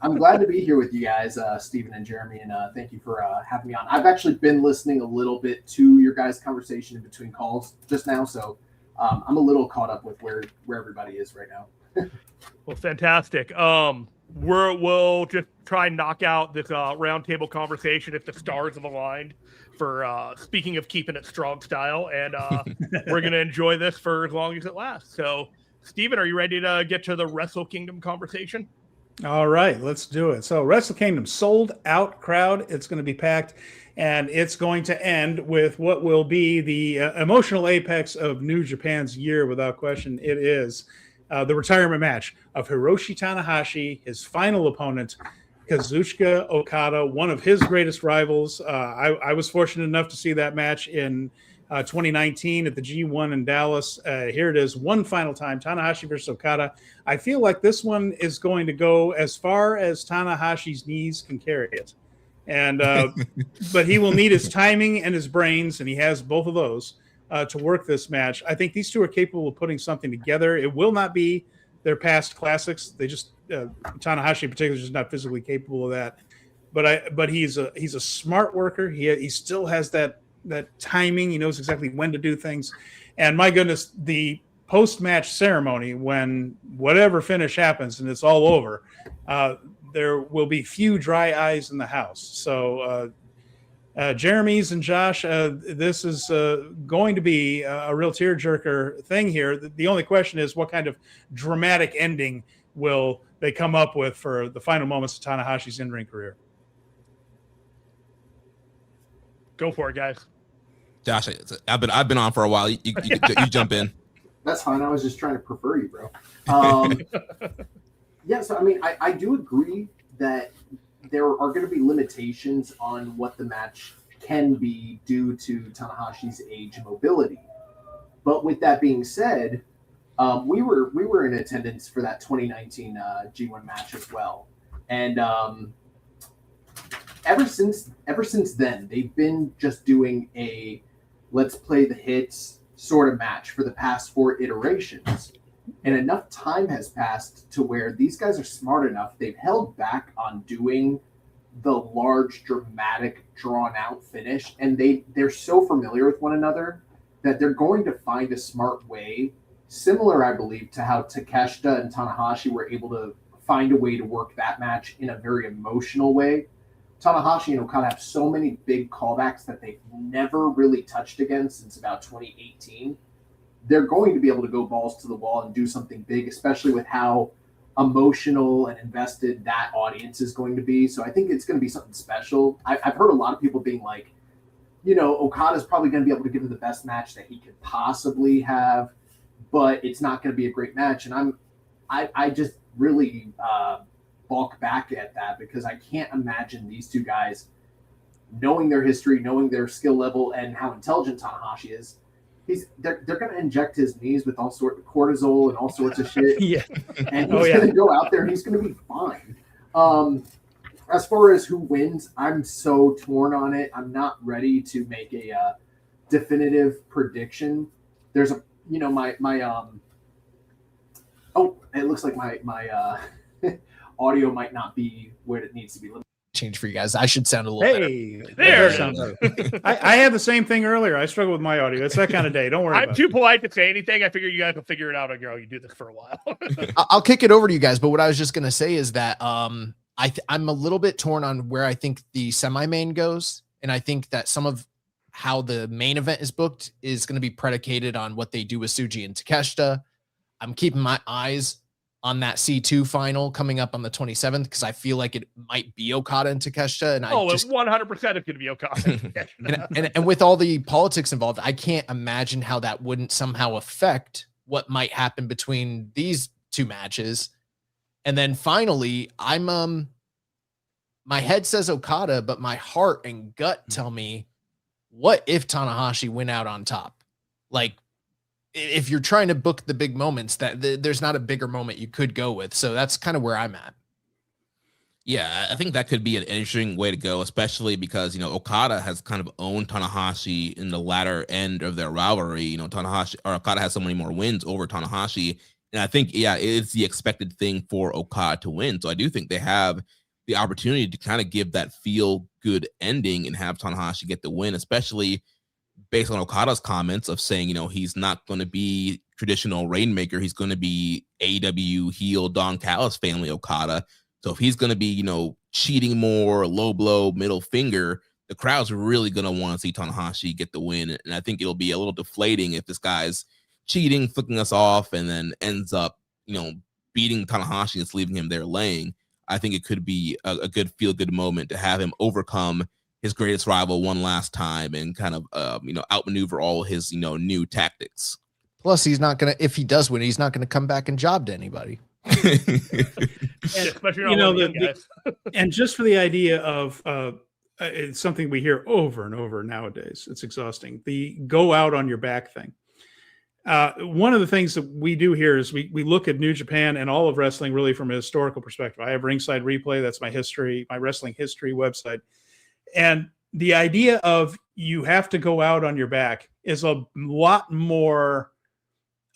I'm glad to be here with you guys, Stephen and Jeremy. And thank you for having me on. I've actually been listening a little bit to your guys' conversation in between calls just now. So I'm a little caught up with where everybody is right now. Well, fantastic. We'll just try and knock out this roundtable conversation if the stars have aligned for speaking of keeping it strong style, and we're going to enjoy this for as long as it lasts. So, Steven, are you ready to get to the Wrestle Kingdom conversation? All right, let's do it. So, Wrestle Kingdom, sold out crowd. It's going to be packed, and it's going to end with what will be the emotional apex of New Japan's year, without question. It is the retirement match of Hiroshi Tanahashi, his final opponent, Kazuchika Okada, one of his greatest rivals. I was fortunate enough to see that match in 2019 at the G1 in Dallas. Here it is, one final time, Tanahashi versus Okada. I feel like this one is going to go as far as Tanahashi's knees can carry it. And but he will need his timing and his brains, and he has both of those to work this match. I think these two are capable of putting something together. It will not be their past classics. They just Tanahashi in particular is just not physically capable of that. But he's a smart worker. He still has that timing. He knows exactly when to do things. And my goodness, the post-match ceremony, when whatever finish happens and it's all over, there will be few dry eyes in the house. So Jeremy's and Josh, this is going to be a real tearjerker thing here. The only question is, what kind of dramatic ending will they come up with for the final moments of Tanahashi's in-ring career? Go for it, guys. Josh, I've been on for a while. You jump in. That's fine. I was just trying to prefer you, bro. Yeah, so I mean, I do agree that there are going to be limitations on what the match can be due to Tanahashi's age and mobility. But with that being said, we were in attendance for that 2019 G1 match as well, and ever since then they've been just doing a let's play the hits sort of match for the past 4 iterations, and enough time has passed to where these guys are smart enough. They've held back on doing the large, dramatic, drawn-out finish, and they're so familiar with one another that they're going to find a smart way, similar, I believe, to how Takeshita and Tanahashi were able to find a way to work that match in a very emotional way. Tanahashi and Okada have so many big callbacks that they've never really touched again since about 2018. They're going to be able to go balls to the wall and do something big, especially with how emotional and invested that audience is going to be. So I think it's going to be something special. I've heard a lot of people being like, Okada's probably going to be able to give him the best match that he could possibly have, but it's not going to be a great match. And I just really balk back at that, because I can't imagine these two guys, knowing their history, knowing their skill level, and how intelligent Tanahashi is. They're going to inject his knees with all sorts of cortisol and all sorts of shit. Yeah. And he's going to go out there and he's going to be fine. As far as who wins, I'm so torn on it. I'm not ready to make a definitive prediction. There's it looks like my audio might not be where it needs to be. Change for you guys. I should sound a little better. There. I had the same thing earlier. I struggle with my audio. It's that kind of day. Don't worry. I'm too polite to say anything. I figure you guys will figure it out on your own. You do this for a while. I'll kick it over to you guys. But what I was just going to say is that I'm a little bit torn on where I think the semi-main goes. And I think that some of how the main event is booked is going to be predicated on what they do with Tsuji and Takeshita. I'm keeping my eyes on that C2 final coming up on the 27th, because I feel like it might be Okada and Takeshita. And it's 100% it's going to be Okada. and with all the politics involved, I can't imagine how that wouldn't somehow affect what might happen between these two matches. And then finally, my head says Okada, but my heart and gut tell me, what if Tanahashi went out on top? Like, if you're trying to book the big moments, there's not a bigger moment you could go with. So that's kind of where I'm at. Yeah, I think that could be an interesting way to go, especially because, Okada has kind of owned Tanahashi in the latter end of their rivalry. Okada has so many more wins over Tanahashi. And I think, it's the expected thing for Okada to win. So I do think they have the opportunity to kind of give that feel good ending and have Tanahashi get the win, especially based on Okada's comments of saying, he's not going to be traditional Rainmaker. He's going to be AEW heel Don Callis family Okada. So if he's going to be, cheating more, low blow, middle finger, the crowd's really going to want to see Tanahashi get the win. And I think it'll be a little deflating if this guy's cheating, flicking us off, and then ends up, beating Tanahashi and leaving him there laying. I think it could be a good feel-good moment to have him overcome his greatest rival one last time and kind of, outmaneuver all his, new tactics. Plus, he's not going to, if he does win, he's not going to come back and job to anybody. And just for the idea of, it's something we hear over and over nowadays. It's exhausting. The go out on your back thing. One of the things that we do here is we look at New Japan and all of wrestling really from a historical perspective. I have Ringside Replay. That's my wrestling history website. And the idea of you have to go out on your back is a lot more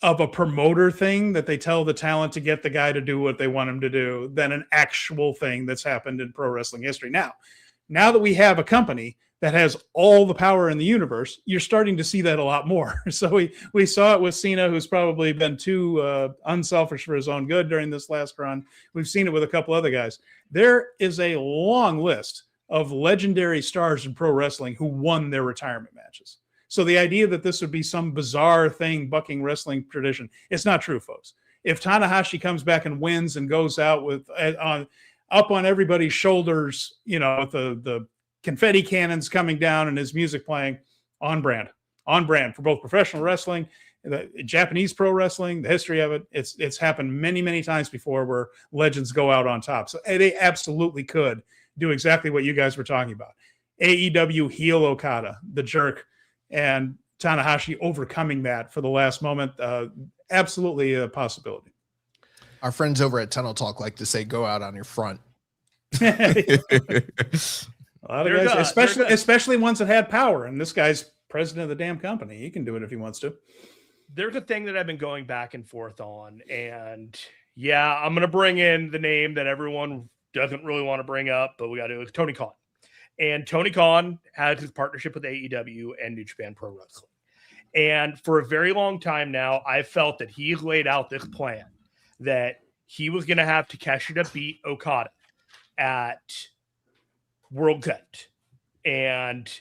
of a promoter thing that they tell the talent to get the guy to do what they want him to do than an actual thing that's happened in pro wrestling history. Now that we have a company that has all the power in the universe, you're starting to see that a lot more. So we saw it with Cena, who's probably been too unselfish for his own good during this last run. We've seen it with a couple other guys. There is a long list of legendary stars in pro wrestling who won their retirement matches. So the idea that this would be some bizarre thing bucking wrestling tradition, it's not true, folks. If Tanahashi comes back and wins and goes out with up on everybody's shoulders, with the confetti cannons coming down and his music playing, on brand for both professional wrestling, the Japanese pro wrestling, the history of it. It's happened many, many times before where legends go out on top. So they absolutely could do exactly what you guys were talking about. AEW heel Okada, the jerk, and Tanahashi overcoming that for the last moment. Absolutely a possibility. Our friends over at Tunnel Talk like to say, "Go out on your front." A lot of guys, especially ones that had power, and this guy's president of the damn company. He can do it if he wants to. There's a thing that I've been going back and forth on, and yeah, I'm going to bring in the name that everyone doesn't really want to bring up, but we got to do it. Tony Khan. And Tony Khan has his partnership with AEW and New Japan Pro Wrestling. And for a very long time now, I felt that he's laid out this plan that he was going to have Takeshita beat Okada at World's End. And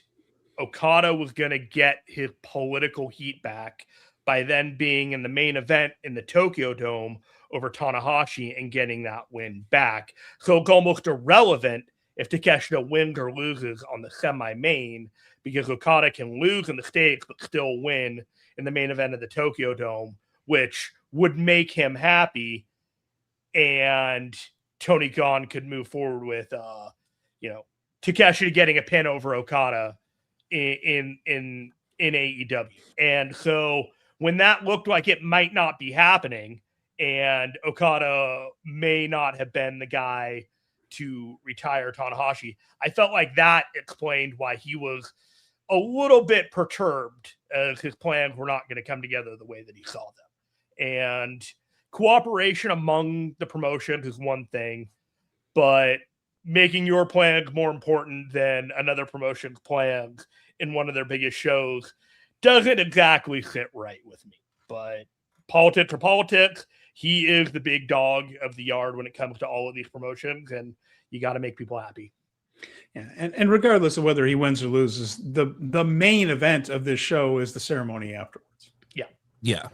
Okada was going to get his political heat back by then being in the main event in the Tokyo Dome over Tanahashi and getting that win back. So it's almost irrelevant if Takeshita wins or loses on the semi-main, because Okada can lose in the States but still win in the main event of the Tokyo Dome, which would make him happy, and Tony Khan could move forward with Takeshita getting a pin over Okada in AEW. And so when that looked like it might not be happening, and Okada may not have been the guy to retire Tanahashi, I felt like that explained why he was a little bit perturbed, as his plans were not going to come together the way that he saw them. And cooperation among the promotions is one thing, but making your plans more important than another promotion's plans in one of their biggest shows doesn't exactly sit right with me. But politics are politics. He is the big dog of the yard when it comes to all of these promotions, and you got to make people happy. Yeah, and regardless of whether he wins or loses, the main event of this show is the ceremony afterwards. Yeah.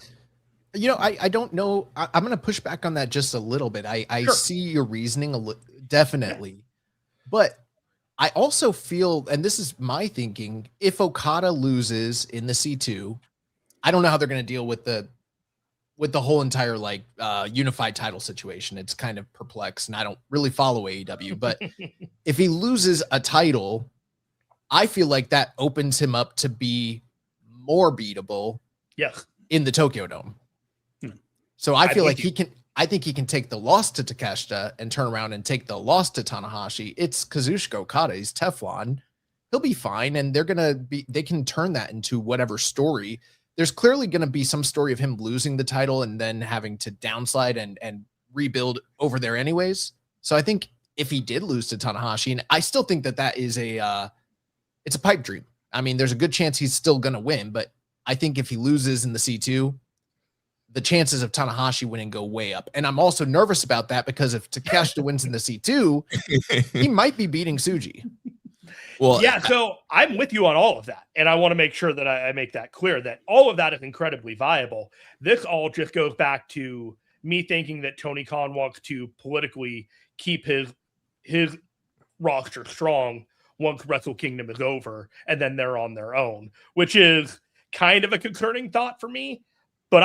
I don't know. I'm going to push back on that just a little bit. I Sure. see your reasoning definitely, but I also feel, and this is my thinking, if Okada loses in the C2, I don't know how they're going to deal with the whole entire unified title situation. It's kind of perplexed, and I don't really follow AEW, but if he loses a title, I feel like that opens him up to be more beatable in the Tokyo Dome. So I feel like I think he can take the loss to Takeshita and turn around and take the loss to Tanahashi. It's Kazuchika Okada. He's Teflon. He'll be fine. And they can turn that into whatever story. There's clearly going to be some story of him losing the title and then having to downslide and rebuild over there anyways. So I think if he did lose to Tanahashi, and I still think that is it's a pipe dream. I mean, there's a good chance he's still going to win, but I think if he loses in the C2, the chances of Tanahashi winning go way up. And I'm also nervous about that because if Takeshita wins in the C2, he might be beating Tsuji. Well, yeah, so I'm with you on all of that. And I want to make sure that I make that clear, that all of that is incredibly viable. This all just goes back to me thinking that Tony Khan wants to politically keep his roster strong once Wrestle Kingdom is over, and then they're on their own, which is kind of a concerning thought for me. But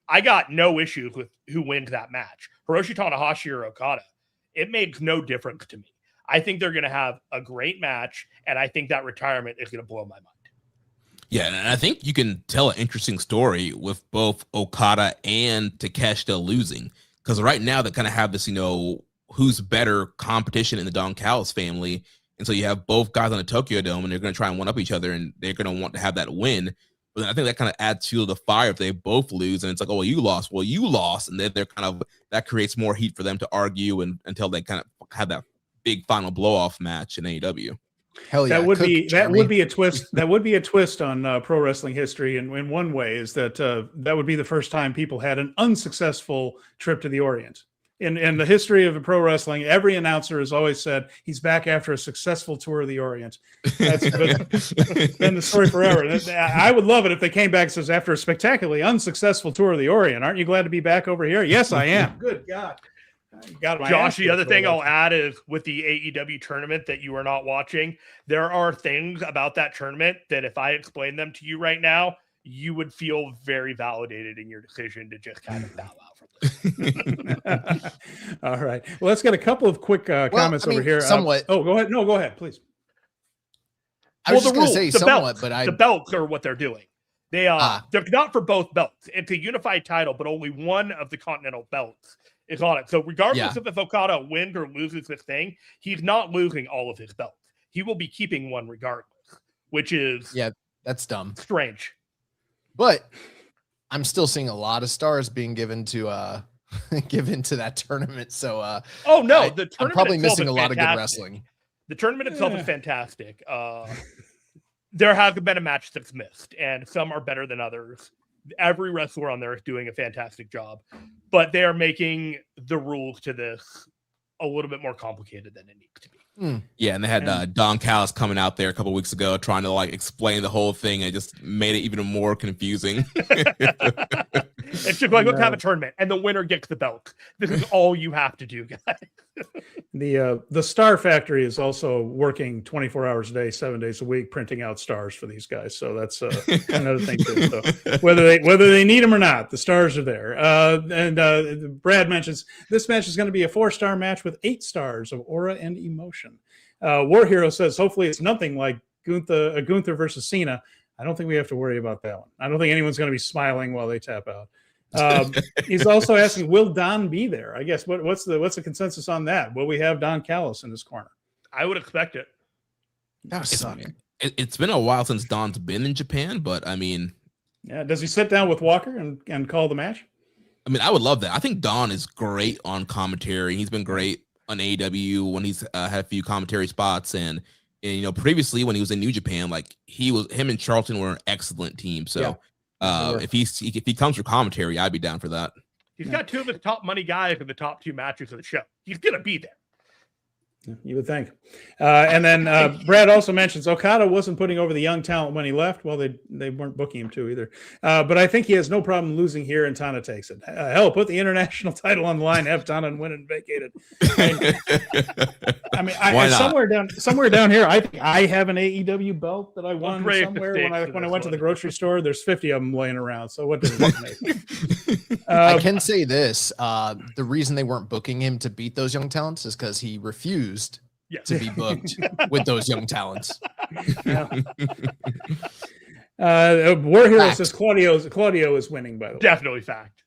I got no issues with who wins that match, Hiroshi Tanahashi or Okada. It makes no difference to me. I think they're going to have a great match, and I think that retirement is going to blow my mind. Yeah, and I think you can tell an interesting story with both Okada and Takeshita losing, because right now they kind of have this, who's better competition in the Don Callis family, and so you have both guys on the Tokyo Dome, and they're going to try and one up each other, and they're going to want to have that win. But I think that kind of adds fuel to the fire if they both lose, and it's like, oh, well, you lost. Well, you lost, and then they're kind of, that creates more heat for them to argue and until they kind of have that big final blow-off match in AEW. Hell yeah! That would be a twist. That would be a twist on pro wrestling history. And in one way, is that that would be the first time people had an unsuccessful trip to the Orient. In the history of pro wrestling, every announcer has always said he's back after a successful tour of the Orient. That's been the story forever. I would love it if they came back and says, after a spectacularly unsuccessful tour of the Orient, aren't you glad to be back over here? Yes, I am. Good God. Josh, the other thing I'll add is with the AEW tournament that you are not watching, there are things about that tournament that if I explain them to you right now, you would feel very validated in your decision to just kind of bow out from this. All right. Well, let's get a couple of quick comments over here. Somewhat. Go ahead. No, go ahead, please. I was just going to say somewhat, but the belts are what they're doing. They're not for both belts. It's a unified title, but only one of the continental belts is on it. So regardless if Okada wins or loses this thing, he's not losing all of his belts. He will be keeping one regardless, which is that's dumb, strange. But I'm still seeing a lot of stars being given to that tournament. So the tournament I'm probably missing a lot of good wrestling. The tournament itself is fantastic. There hasn't been a match that's missed, and some are better than others. Every wrestler on there is doing a fantastic job, but they are making the rules to this a little bit more complicated than it needs to be. Yeah, and they had Don Callis coming out there a couple weeks ago trying to explain the whole thing, and it just made it even more confusing. It's just let's have a tournament, and the winner gets the belt. This is all you have to do, guys. The Star Factory is also working 24 hours a day, 7 days a week, printing out stars for these guys. So that's another thing too. So whether they need them or not, the stars are there. And Brad mentions this match is going to be a 4-star match with 8 stars of aura and emotion. War Hero says hopefully it's nothing like Gunther versus Cena. I don't think we have to worry about that one. I don't think anyone's going to be smiling while they tap out. He's also asking, will Don be there? I guess what's the consensus on that? Will we have Don Callis in his corner? I would expect it. That would suck. It's been a while since Don's been in Japan, but I mean, does he sit down with Walker and call the match? I mean, I would love that. I think Don is great on commentary. He's been great on AEW when he's had a few commentary spots, and previously when he was in New Japan, him and Charlton were an excellent team. So if he comes for commentary, I'd be down for that. He's got 2 of his top money guys in the top 2 matches of the show. He's gonna be there. You would think. And then Brad also mentions Okada wasn't putting over the young talent when he left. Well, they weren't booking him to either. But I think he has no problem losing here, and Tana takes it. Hell, put the international title on the line, have Tana win and vacated. I mean, somewhere down here, I think I have an AEW belt that I won somewhere when I went to the grocery store. There's 50 of them laying around. So what does it make? I can say this: the reason they weren't booking him to beat those young talents is because he refused to be booked with those young talents. War Hero says Claudio is winning, by the way. Definitely fact.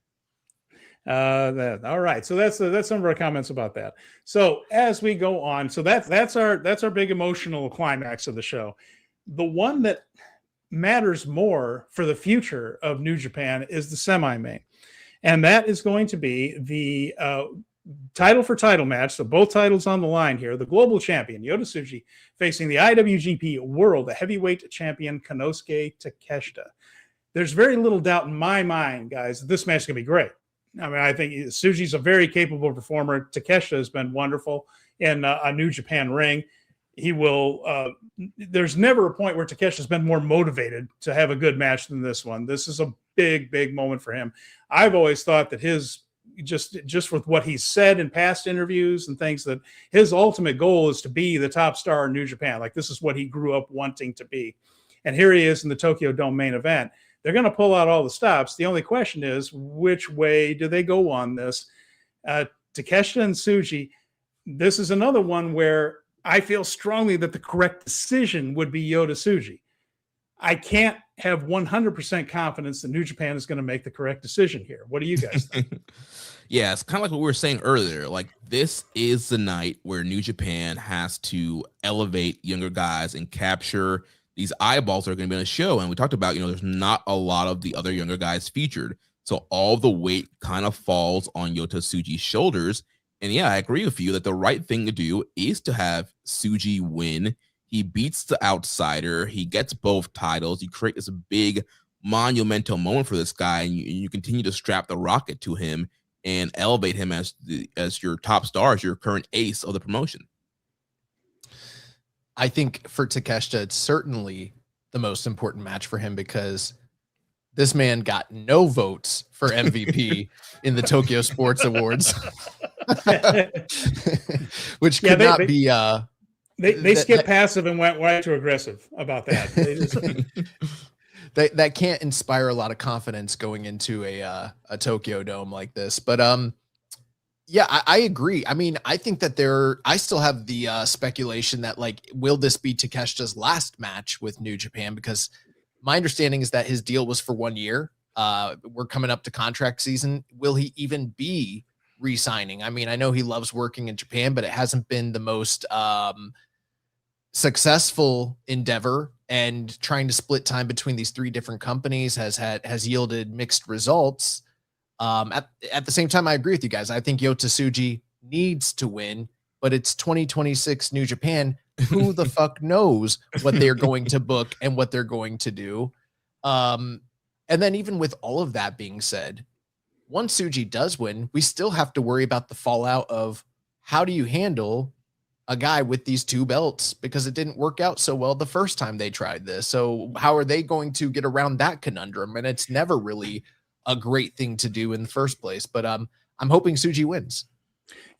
All right, so that's some of our comments about that. So as we go on, so that's our big emotional climax of the show. The one that matters more for the future of New Japan is the semi-main, and that is going to be the title for title match. So both titles on the line here. The global champion Yota Tsuji facing the IWGP World Heavyweight Champion Konosuke Takeshita. There's very little doubt in my mind, guys, that this match is going to be great. I mean, I think Tsuji's a very capable performer. Takeshita has been wonderful in a New Japan ring. He will. There's never a point where Takeshita's been more motivated to have a good match than this one. This is a big moment for him. I've always thought that his just with what he's said in past interviews and things, that his ultimate goal is to be the top star in New Japan. Like, this is what he grew up wanting to be. And here he is in the Tokyo Dome main event. They're going to pull out all the stops. The only question is, which way do they go on this? Takeshita and Tsuji, this is another one where I feel strongly that the correct decision would be Yota Tsuji. I can't have 100% confidence that New Japan is going to make the correct decision here. What do you guys think? Yeah, it's kind of like what we were saying earlier. Like, this is the night where New Japan has to elevate younger guys and capture these eyeballs that are going to be on the show. And we talked about, there's not a lot of the other younger guys featured. So all the weight kind of falls on Yota Tsuji's shoulders. And yeah, I agree with you that the right thing to do is to have Tsuji win. He beats the outsider. He gets both titles. You create this big monumental moment for this guy, and you continue to strap the rocket to him and elevate him as your top star, as your current ace of the promotion. I think for Takeshita, it's certainly the most important match for him because this man got no votes for MVP in the Tokyo Sports Awards, which could not be. They skipped passive and went right to aggressive about that. They just... that can't inspire a lot of confidence going into a Tokyo Dome like this. But yeah, I agree. I mean, I think that I still have the speculation that, like, will this be Takeshita's last match with New Japan? Because My understanding is that his deal was for 1 year. We're coming up to contract season. Will he even be re-signing? I mean, I know he loves working in Japan, but it hasn't been the most successful endeavor, and trying to split time between these 3 different companies has yielded mixed results. At the same time, I agree with you guys. I think Yota Tsuji needs to win, but it's 2026 New Japan. Who the fuck knows what they're going to book and what they're going to do? And then even with all of that being said, once Tsuji does win, we still have to worry about the fallout of how do you handle a guy with these 2 belts, because it didn't work out so well the first time they tried this. So how are they going to get around that conundrum? And it's never really a great thing to do in the first place. But I'm hoping Tsuji wins.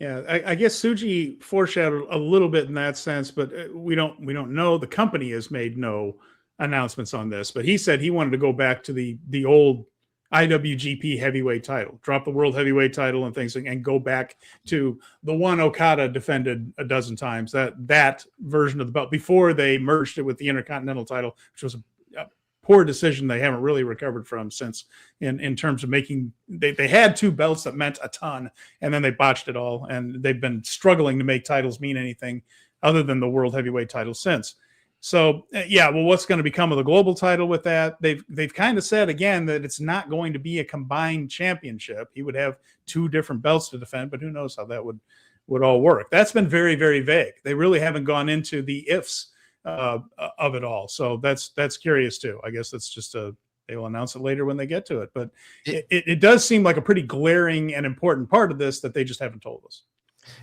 Yeah, I guess Tsuji foreshadowed a little bit in that sense, but we don't know. The company has made no announcements on this, but he said he wanted to go back to the old IWGP heavyweight title, drop the world heavyweight title and things, and go back to the one Okada defended a dozen times, that version of the belt before they merged it with the Intercontinental title, which was a poor decision they haven't really recovered from since, in terms of making, they had 2 belts that meant a ton, and then they botched it all, and they've been struggling to make titles mean anything other than the world heavyweight title since. So well, what's going to become of the global title with that? They've kind of said again that it's not going to be a combined championship. He would have 2 different belts to defend, but who knows how that would all work. That's been very, very vague. They really haven't gone into the ifs of it all. So that's curious too. I guess that's just they will announce it later when they get to it. But it does seem like a pretty glaring and important part of this that they just haven't told us.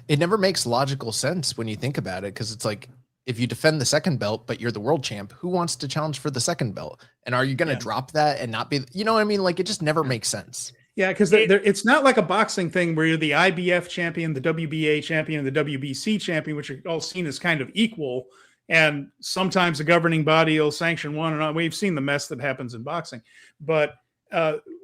It never makes logical sense when you think about it, because it's like, if you defend the second belt, but you're the world champ, who wants to challenge for the second belt? And are you going to drop that and not be, you know what I mean? Like, it just never makes sense. Yeah, because it's not like a boxing thing where you're the IBF champion, the WBA champion, and the WBC champion, which are all seen as kind of equal. And sometimes the governing body will sanction one and on. We've seen the mess that happens in boxing. But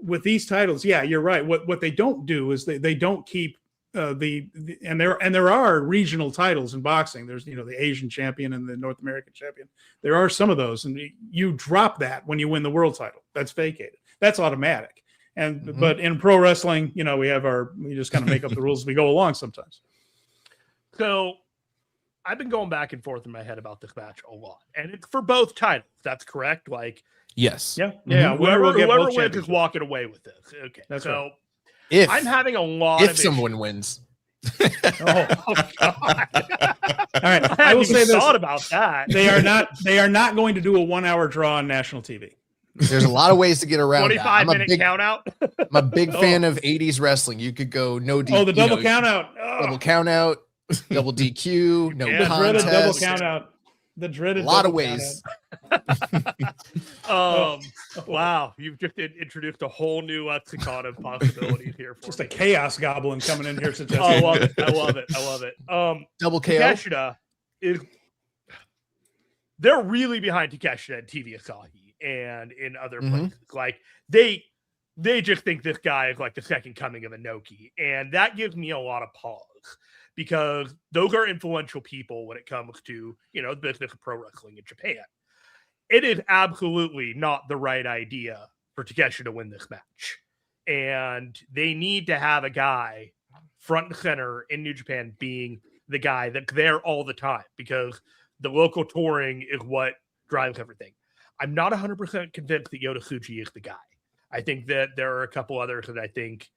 with these titles, yeah, you're right. What they don't do is they don't keep and there are regional titles in boxing. There's the Asian champion and the North American champion. There are some of those, and you drop that when you win the world title. That's vacated. That's automatic. And but in pro wrestling, we just kind of make up the rules as we go along sometimes. So I've been going back and forth in my head about this match a lot, and it's for both titles. That's correct. Like, yes, yeah. Whoever wins is walking away with this. Okay, that's so. Right. If I'm having a lot if someone wins. God. All right. I will say this. Thought about that. They are not going to do a 1 hour draw on national TV. There's a lot of ways to get around 25-minute count out. I'm a big fan of 80s wrestling. You could go no DQ. Oh, the double count out. Double count out, double DQ, no contest. Double count out. The dreaded a lot of ways. Wow, you've just introduced a whole new lexicon of possibilities here. Just a chaos goblin coming in here suggesting. I love it. Double KO. Takeshita they're really behind Takeshita and TV Asahi and in other places. Like they just think this guy is like the second coming of Inoki, and that gives me a lot of pause. Because those are influential people when it comes to, the business of pro wrestling in Japan. It is absolutely not the right idea for Takeshita to win this match. And they need to have a guy front and center in New Japan being the guy that's there all the time, because the local touring is what drives everything. I'm not 100% convinced that Yota Tsuji is the guy. I think that there are a couple others that I think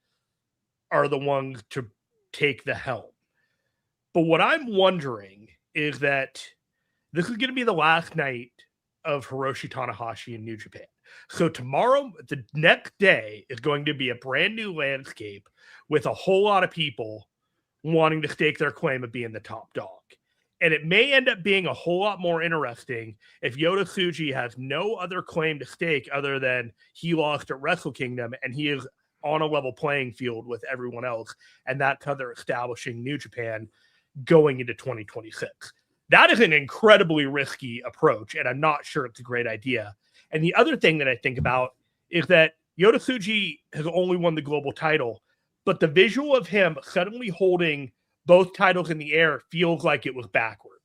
are the ones to take the helm. But what I'm wondering is that this is going to be the last night of Hiroshi Tanahashi in New Japan. So tomorrow, the next day, is going to be a brand new landscape with a whole lot of people wanting to stake their claim of being the top dog. And it may end up being a whole lot more interesting if Yota Tsuji has no other claim to stake other than he lost at Wrestle Kingdom and he is on a level playing field with everyone else. And that's how they're establishing New Japan going into 2026. That is an incredibly risky approach, and I'm not sure it's a great idea. And the other thing that I think about is that Yota Tsuji has only won the global title, but the visual of him suddenly holding both titles in the air feels like it was backwards.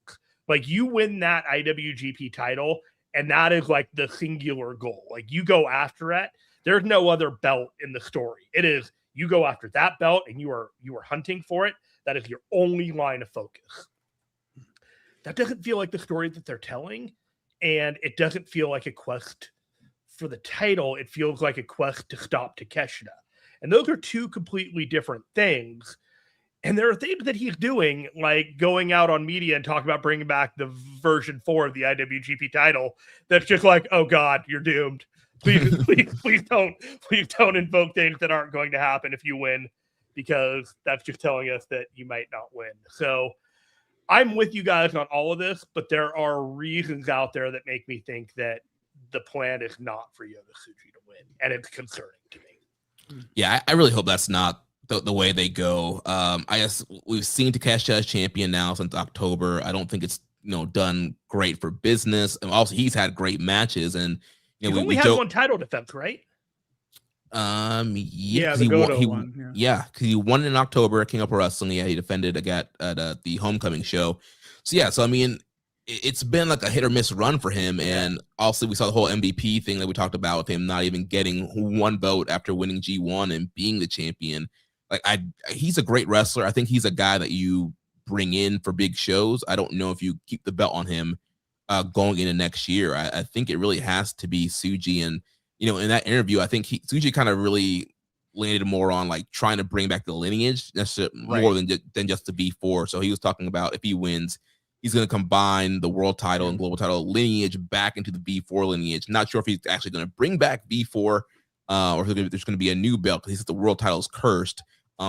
Like, you win that IWGP title, And that is like the singular goal. Like you go after it. There's no other belt in the story. It is you go after that belt and you are hunting for it. That is your only line of focus. That doesn't feel like the story that they're telling. And it doesn't feel like a quest for the title. It feels like a quest to stop Takeshita. And those are two completely different things. And there are things that he's doing, like going out on media and talking about bringing back the version 4 of the IWGP title. That's just like, oh God, you're doomed. Please don't invoke things that aren't going to happen if you win, because that's just telling us that you might not win. So I'm with you guys on all of this, but there are reasons out there that make me think that the plan is not for Yota Tsuji to win, and it's concerning to me. Yeah, I really hope that's not the way they go. I guess we've seen Takeshita as champion now since October. I don't think it's done great for business, and also he's had great matches, and we only had one title defense, right? Yeah, the Goto one. Yeah, because he won in October at King of Pro Wrestling. Yeah, he defended at the Homecoming show. So I mean, it's been like a hit or miss run for him, and also we saw the whole MVP thing that we talked about with him not even getting one vote after winning G1 and being the champion. Like he's a great wrestler. I think he's a guy that you bring in for big shows. I don't know if you keep the belt on him going into next year. I think it really has to be Tsuji, and in that interview, I think Tsuji kind of really landed more on like trying to bring back the lineage, more than just the V4. So he was talking about if he wins, he's going to combine the world title and global title lineage back into the V4 lineage. Not sure if he's actually going to bring back V4 or if there's going to be a new belt, because he said the world title is cursed.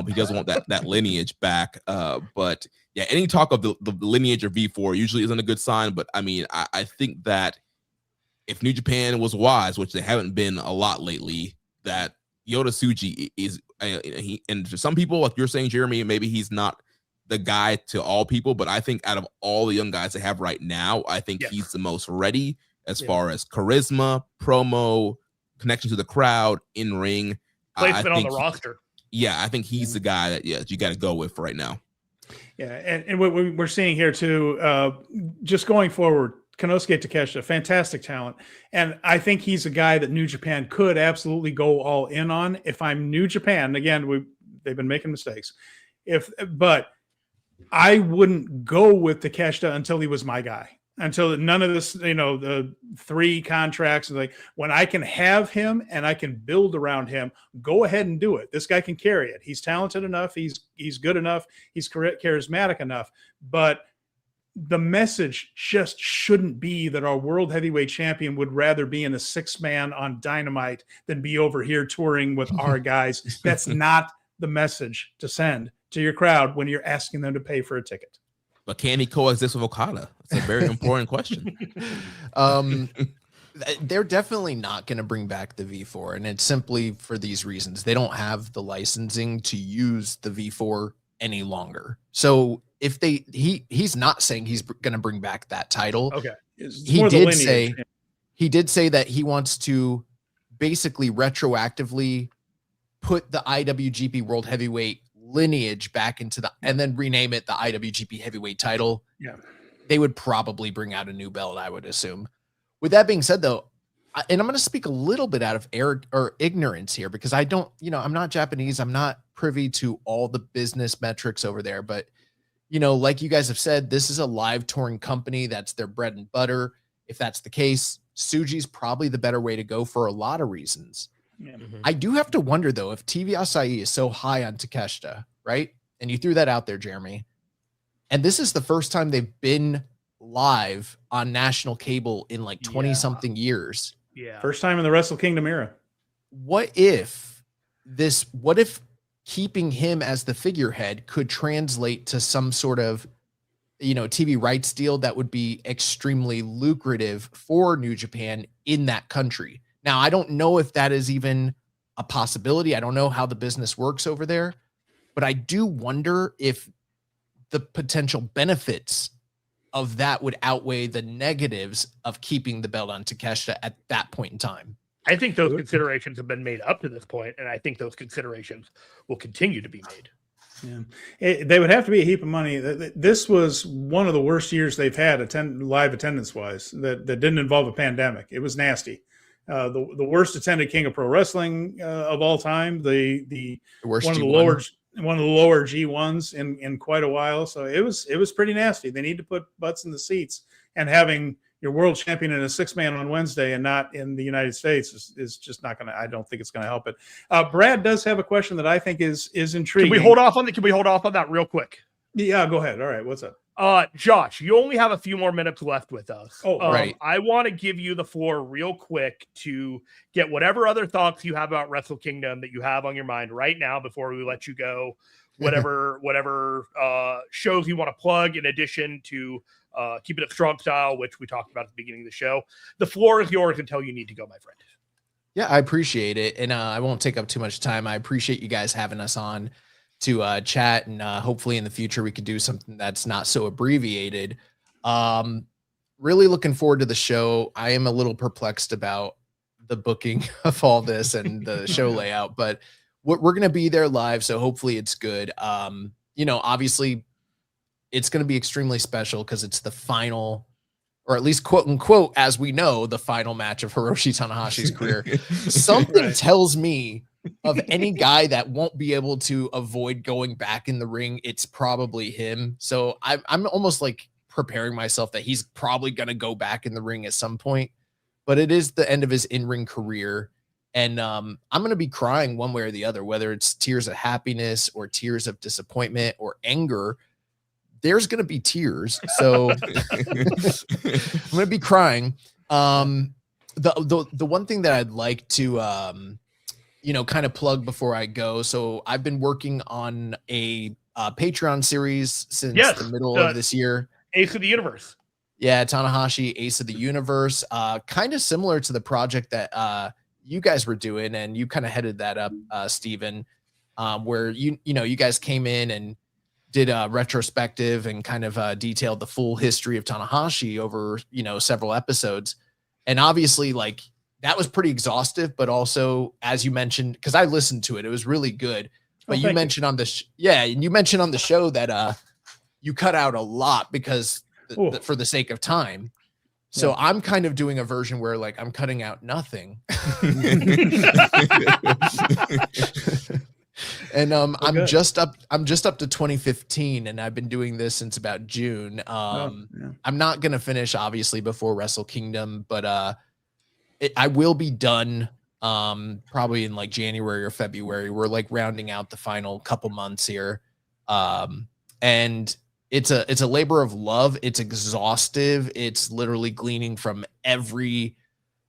He doesn't want that lineage back. But yeah, any talk of the lineage or V4 usually isn't a good sign. But I mean, I think that if New Japan was wise, which they haven't been a lot lately, that Yota Tsuji is, and to some people, like you're saying, Jeremy, maybe he's not the guy to all people, but I think out of all the young guys they have right now, I think he's the most ready as far as charisma, promo, connection to the crowd, in ring, placement on the roster. Yeah, I think he's the guy that you got to go with right now. Yeah, and what we're seeing here too, just going forward, Konosuke Takeshita, fantastic talent. And I think he's a guy that New Japan could absolutely go all in on. If I'm New Japan, again, they've been making mistakes. But I wouldn't go with Takeshita until he was my guy. Until none of this, the 3 contracts, like when I can have him and I can build around him, go ahead and do it. This guy can carry it. He's talented enough. He's good enough. He's charismatic enough. But the message just shouldn't be that our world heavyweight champion would rather be in a 6-man on Dynamite than be over here touring with our guys. That's not the message to send to your crowd when you're asking them to pay for a ticket. But can he coexist with Okada? It's a very important question. They're definitely not going to bring back the V4, and it's simply for these reasons. They don't have the licensing to use the V4 any longer. So if he's not saying he's going to bring back that title. Okay. He did say that he wants to basically retroactively put the IWGP World Heavyweight lineage back into and then rename it the IWGP Heavyweight title. Yeah. They would probably bring out a new belt, I would assume. With that being said, though, and I'm going to speak a little bit out of ignorance here, because I don't, I'm not Japanese. I'm not privy to all the business metrics over there. But, like you guys have said, this is a live touring company. That's their bread and butter. If that's the case, Tsuji's probably the better way to go for a lot of reasons. Yeah. Mm-hmm. I do have to wonder, though, if TV Asahi is so high on Takeshita, right? And you threw that out there, Jeremy. And this is the first time they've been live on national cable in like 20-something years. Yeah. First time in the Wrestle Kingdom era. What if keeping him as the figurehead could translate to some sort of, TV rights deal that would be extremely lucrative for New Japan in that country? Now, I don't know if that is even a possibility. I don't know how the business works over there, but I do wonder if the potential benefits of that would outweigh the negatives of keeping the belt on Takeshita at that point in time. I think those considerations have been made up to this point, and I think those considerations will continue to be made. They would have to be a heap of money. This was one of the worst years they've had live attendance wise that didn't involve a pandemic. It was nasty. The worst attended King of Pro Wrestling of all time. The worst one of the G1. one of the lower G1s in quite a while. So it was pretty nasty. They need to put butts in the seats, and having your world champion in a 6-man on Wednesday and not in the United States is just not going to, I don't think it's going to help it. Brad does have a question that I think is intriguing. Can we hold off on that real quick? Yeah, go ahead. All right. What's up? Josh, you only have a few more minutes left with us. Oh, right. I want to give you the floor real quick to get whatever other thoughts you have about Wrestle Kingdom that you have on your mind right now before we let you go. Whatever shows you want to plug in addition to Keepin It Strong Style, which we talked about at the beginning of the show. The floor is yours until you need to go, my friend. Yeah, I appreciate it. And I won't take up too much time. I appreciate you guys having us on to chat, and hopefully in the future we could do something that's not so abbreviated. Really looking forward to the show. I am a little perplexed about the booking of all this and the show layout, but we're going to be there live, so hopefully it's good. Obviously it's going to be extremely special because it's the final, or at least quote unquote, as we know, the final match of Hiroshi Tanahashi's career. Something tells me of any guy that won't be able to avoid going back in the ring, it's probably him. So I'm almost like preparing myself that he's probably going to go back in the ring at some point, but it is the end of his in-ring career. And I'm going to be crying one way or the other, whether it's tears of happiness or tears of disappointment or anger. There's going to be tears. So I'm going to be crying. The one thing that I'd like to, kind of plug before I go. So I've been working on a Patreon series since the middle of this year. Ace of the Universe. Yeah. Tanahashi, Ace of the Universe. Kind of similar to the project that you guys were doing, and you kind of headed that up, Steven, where you guys came in and did a retrospective and kind of detailed the full history of Tanahashi over, several episodes. And obviously like that was pretty exhaustive, but also, as you mentioned, because I listened to it, it was really good. But you mentioned on the and you mentioned on the show that you cut out a lot because for the sake of time. So I'm kind of doing a version where like I'm cutting out nothing. And I'm just up to 2015, and I've been doing this since about June. I'm not gonna finish obviously before Wrestle Kingdom, but I will be done probably in like January or February. We're like rounding out the final couple months here. And it's a labor of love. It's exhaustive. It's literally gleaning from every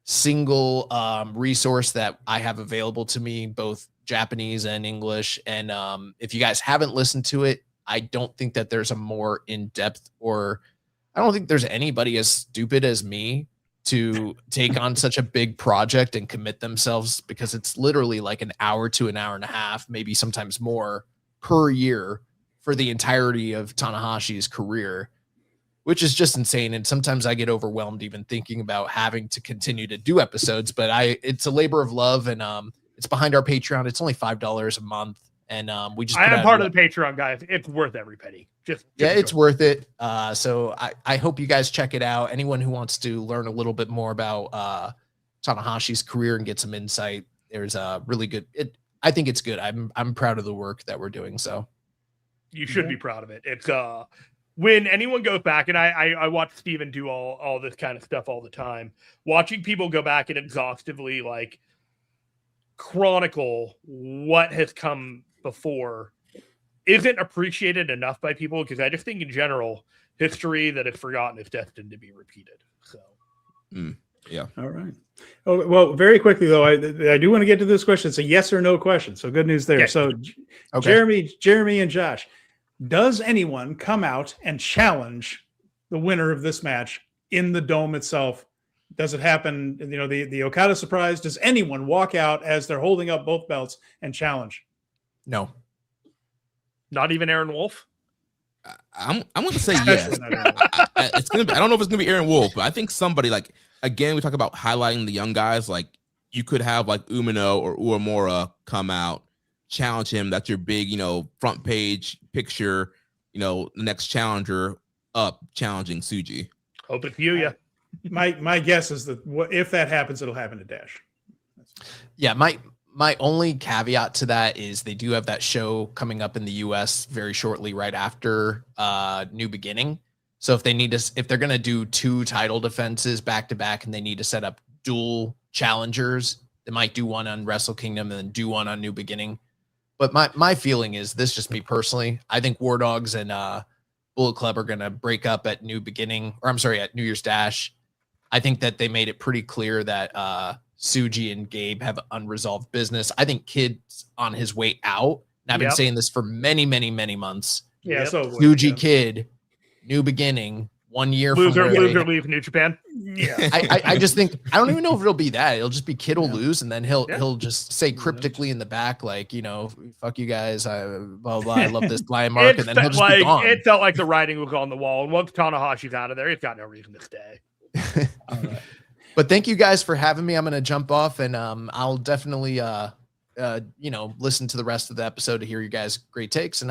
single resource that I have available to me, both Japanese and English. And if you guys haven't listened to it, I don't think that there's a more in-depth, or I don't think there's anybody as stupid as me to take on such a big project and commit themselves, because it's literally like an hour to an hour and a half, maybe sometimes more per year for the entirety of Tanahashi's career, which is just insane. And sometimes I get overwhelmed even thinking about having to continue to do episodes, but it's a labor of love, and it's behind our Patreon. It's only $5 a month. And we just, I am part of the Patreon, guys. It's worth every penny. Just it's worth it. So I hope you guys check it out. Anyone who wants to learn a little bit more about Tanahashi's career and get some insight, there's a really good, I think it's good. I'm proud of the work that we're doing. So you should be proud of it. It's when anyone goes back, and I watch Steven do all this kind of stuff all the time, watching people go back and exhaustively like chronicle what has come before isn't appreciated enough by people, because I just think in general, history that is forgotten is destined to be repeated. So yeah. All right. Oh, well, very quickly though, I do want to get to this question. It's a yes or no question, so good news there. Okay. So Jeremy and Josh, does anyone come out and challenge the winner of this match in the dome itself? Does it happen, the Okada surprise? Does anyone walk out as they're holding up both belts and challenge? No. Not even Aaron Wolf? I'm going to say yes. It's gonna be, I don't know if it's going to be Aaron Wolf, but I think somebody, like, again, we talk about highlighting the young guys. Like, you could have like Umino or Uemura come out, challenge him. That's your big, front page picture, the next challenger up challenging Tsuji. Hope it's you, yeah. My guess is that if that happens, it'll happen to Dash. Yeah, my only caveat to that is they do have that show coming up in the US very shortly right after New Beginning. So if they're going to do 2 title defenses back to back and they need to set up dual challengers, they might do one on Wrestle Kingdom and then do one on New Beginning. But my feeling is, this just me personally, I think War Dogs and Bullet Club are going to break up at New Year's Dash. I think that they made it pretty clear that Tsuji and Gabe have unresolved business. I think Kid's on his way out. And I've been saying this for many, many, many months. Yeah. So Tsuji Kid, New Beginning, 1 year from loser leave New Japan. Yeah. I just think, I don't even know if it'll be that. It'll just be Kid will lose, and then he'll just say cryptically in the back, like, fuck you guys, blah blah. I love this lion mark, and then he'll just be gone. It felt like the writing was on the wall. And once Tanahashi's out of there, he's got no reason to stay. All right. But thank you guys for having me. I'm going to jump off, and I'll definitely listen to the rest of the episode to hear you guys' great takes, and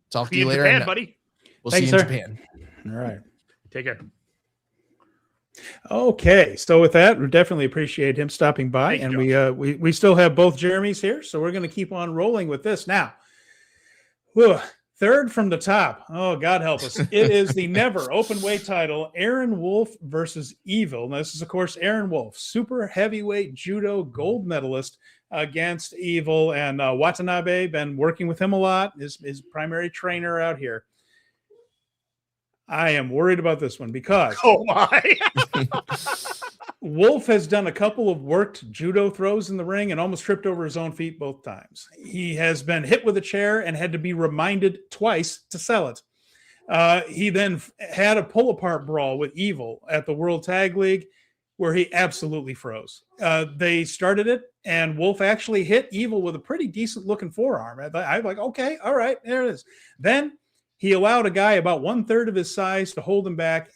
talk to you later. Japan, buddy. We'll Thanks, see you sir. in Japan. All right. Take care. Okay, so with that, we definitely appreciate him stopping by, Thanks, and we still have both Jeremys here, so we're going to keep on rolling with this now. Whew, third from the top. Oh, God help us! It is the never openweight title: Aaron Wolf versus Evil. Now, this is, of course, Aaron Wolf, super heavyweight judo gold medalist, against Evil, and Watanabe. Been working with him a lot. His primary trainer out here. I am worried about this one because Wolf has done a couple of worked judo throws in the ring and almost tripped over his own feet both times. He has been hit with a chair and had to be reminded twice to sell it. He then had a pull-apart brawl with Evil at the World Tag League where he absolutely froze. They started it, and Wolf actually hit Evil with a pretty decent-looking forearm. I'm like, okay, all right, there it is. Then he allowed a guy about 1/3 of his size to hold him back.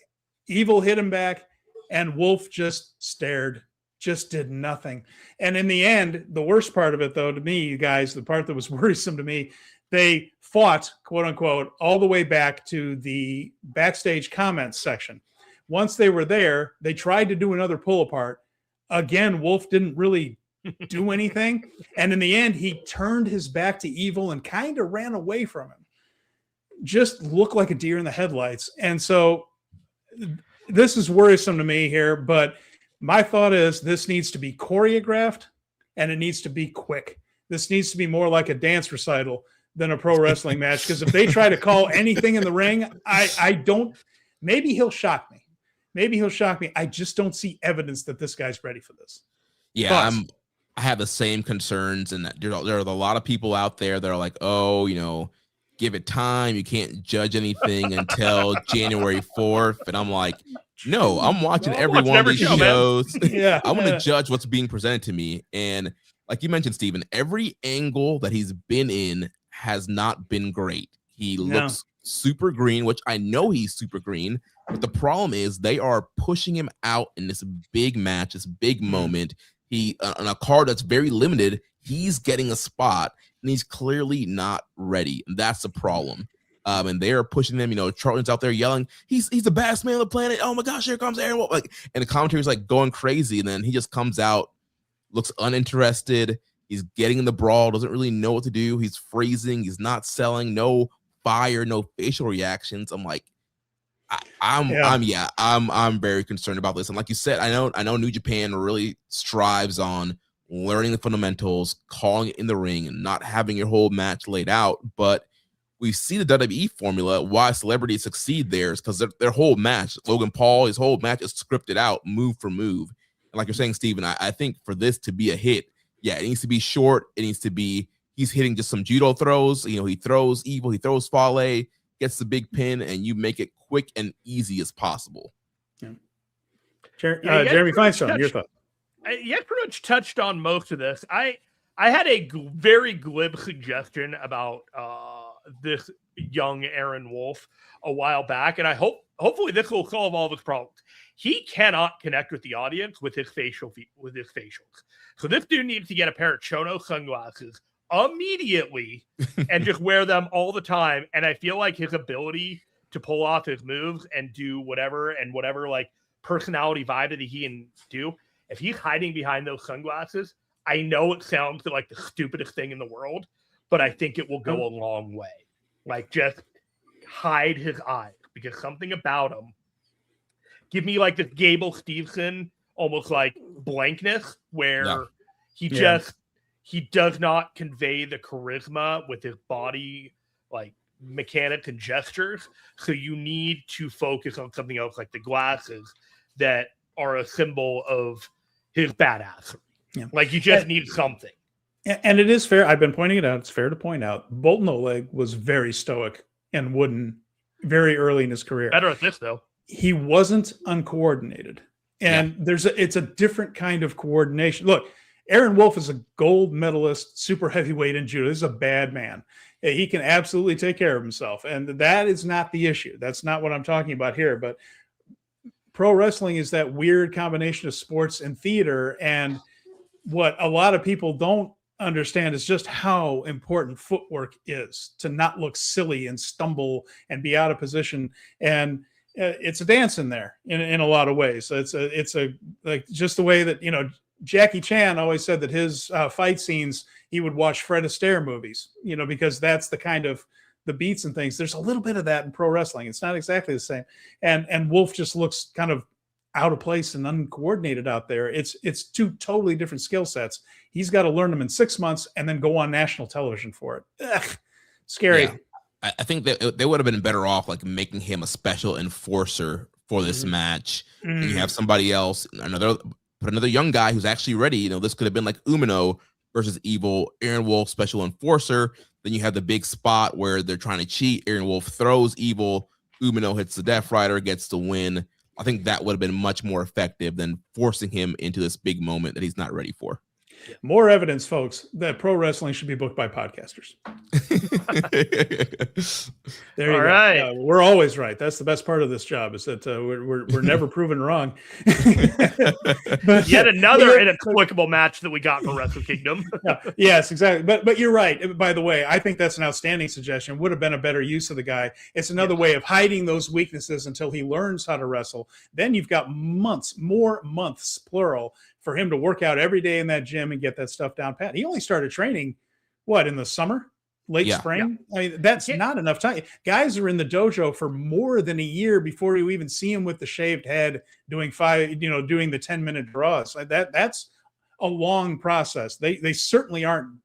Evil hit him back, and Wolf just stared, just did nothing. And in the end, the worst part of it, though, to me, you guys, the part that was worrisome to me, they fought, quote unquote, all the way back to the backstage comments section. Once they were there, they tried to do another pull apart. Again, Wolf didn't really do anything. And in the end, he turned his back to Evil and kind of ran away from him. Just looked like a deer in the headlights. And so this is worrisome to me here, but my thought is this needs to be choreographed and it needs to be quick. This needs to be more like a dance recital than a pro wrestling match. Because if they try to call anything in the ring, I don't, maybe he'll shock me. Maybe he'll shock me. I just don't see evidence that this guy's ready for this. Yeah, I have the same concerns, and there are a lot of people out there that are like, oh, give it time. You can't judge anything until January 4th. And I'm like, no, I'm watching every one of these shows. Yeah, I want to judge what's being presented to me. And like you mentioned, Steven, every angle that he's been in has not been great. He looks super green, which I know he's super green. But the problem is they are pushing him out in this big match, this big moment. He on a card that's very limited, he's getting a spot. And he's clearly not ready. And that's the problem. And they're pushing him. Charlton's out there yelling, he's the best man on the planet. Oh my gosh, here comes Aaron Wolf. And the commentary's like going crazy. And then he just comes out, looks uninterested. He's getting in the brawl, doesn't really know what to do. He's freezing. He's not selling. No fire, no facial reactions. I'm like, I'm very concerned about this. And like you said, I know New Japan really strives on learning the fundamentals, calling it in the ring, and not having your whole match laid out. But we see the WWE formula, why celebrities succeed there is because their whole match, Logan Paul, his whole match is scripted out, move for move. And like you're saying, Steven, I think for this to be a hit, it needs to be short. It needs to be, he's hitting just some judo throws. He throws Evil, he throws Fale, gets the big pin, and you make it quick and easy as possible. Yeah. Jeremy Finestone, your thoughts? You pretty much touched on most of this. I had a very glib suggestion about this young Aaron Wolf a while back, and I hopefully this will solve all of his problems. He cannot connect with the audience with his facials. So this dude needs to get a pair of Chono sunglasses, immediately and just wear them all the time. And I feel like his ability to pull off his moves and do whatever like personality vibe that he can do, if he's hiding behind those sunglasses, I know it sounds like the stupidest thing in the world, but I think it will go a long way. Like, just hide his eyes, because something about him, give me like this Gable Steveson, almost like blankness, where he does not convey the charisma with his body, like mechanics and gestures. So you need to focus on something else, like the glasses that are a symbol of his badassery. Yeah. Like, you just need something. And it is fair. I've been pointing it out. It's fair to point out. Bolton Oleg was very stoic and wooden very early in his career. Better at this, though. He wasn't uncoordinated. And it's a different kind of coordination. Look, Aaron Wolf is a gold medalist, super heavyweight in judo. This is a bad man. He can absolutely take care of himself. And that is not the issue. That's not what I'm talking about here. But pro wrestling is that weird combination of sports and theater. And what a lot of people don't understand is just how important footwork is, to not look silly and stumble and be out of position. And it's a dance in there in a lot of ways. So it's a like just the way that, Jackie Chan always said that his fight scenes, he would watch Fred Astaire movies, because that's the kind of the beats and things. There's a little bit of that in pro wrestling. It's not exactly the same. And Wolf just looks kind of out of place and uncoordinated out there. It's two totally different skill sets. He's got to learn them in 6 months and then go on national television for it. Ugh, scary. Yeah. I think that they would have been better off like making him a special enforcer for this match. And you have somebody else, another young guy who's actually ready. This could have been like Umino versus Evil, Aaron Wolf, special enforcer. Then you have the big spot where they're trying to cheat. Aaron Wolf throws Evil, Umino hits the Death Rider, gets the win. I think that would have been much more effective than forcing him into this big moment that he's not ready for. More evidence, folks, that pro wrestling should be booked by podcasters. There you go. Right. We're always right. That's the best part of this job, is that we're never proven wrong. But, yet another inexplicable match that we got for Wrestle Kingdom. Yes, exactly. But you're right. By the way, I think that's an outstanding suggestion. Would have been a better use of the guy. It's another way of hiding those weaknesses until he learns how to wrestle. Then you've got more months, plural, for him to work out every day in that gym and get that stuff down pat. He only started training, in the summer, late spring? Yeah. I mean, that's not enough time. Guys are in the dojo for more than a year before you even see him with the shaved head doing doing the 10-minute draws. That's a long process. They certainly aren't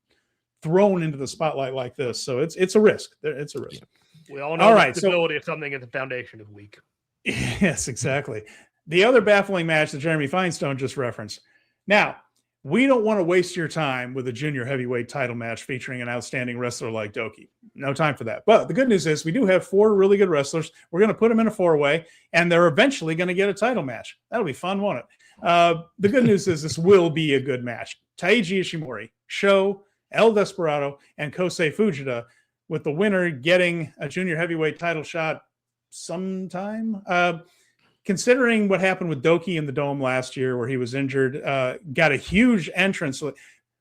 thrown into the spotlight like this. So it's a risk. It's a risk. We all know the stability of something at the foundation is weak. Yes, exactly. The other baffling match that Jeremy Finestone just referenced. Now, we don't want to waste your time with a junior heavyweight title match featuring an outstanding wrestler like Doki. No time for that. But the good news is we do have 4 really good wrestlers. We're going to put them in a 4-way, and they're eventually going to get a title match. That'll be fun, won't it? The good news is this will be a good match. Taiji Ishimori, Sho, El Desperado, and Kosei Fujita, with the winner getting a junior heavyweight title shot sometime. Considering what happened with Doki in the Dome last year, where he was injured, got a huge entrance.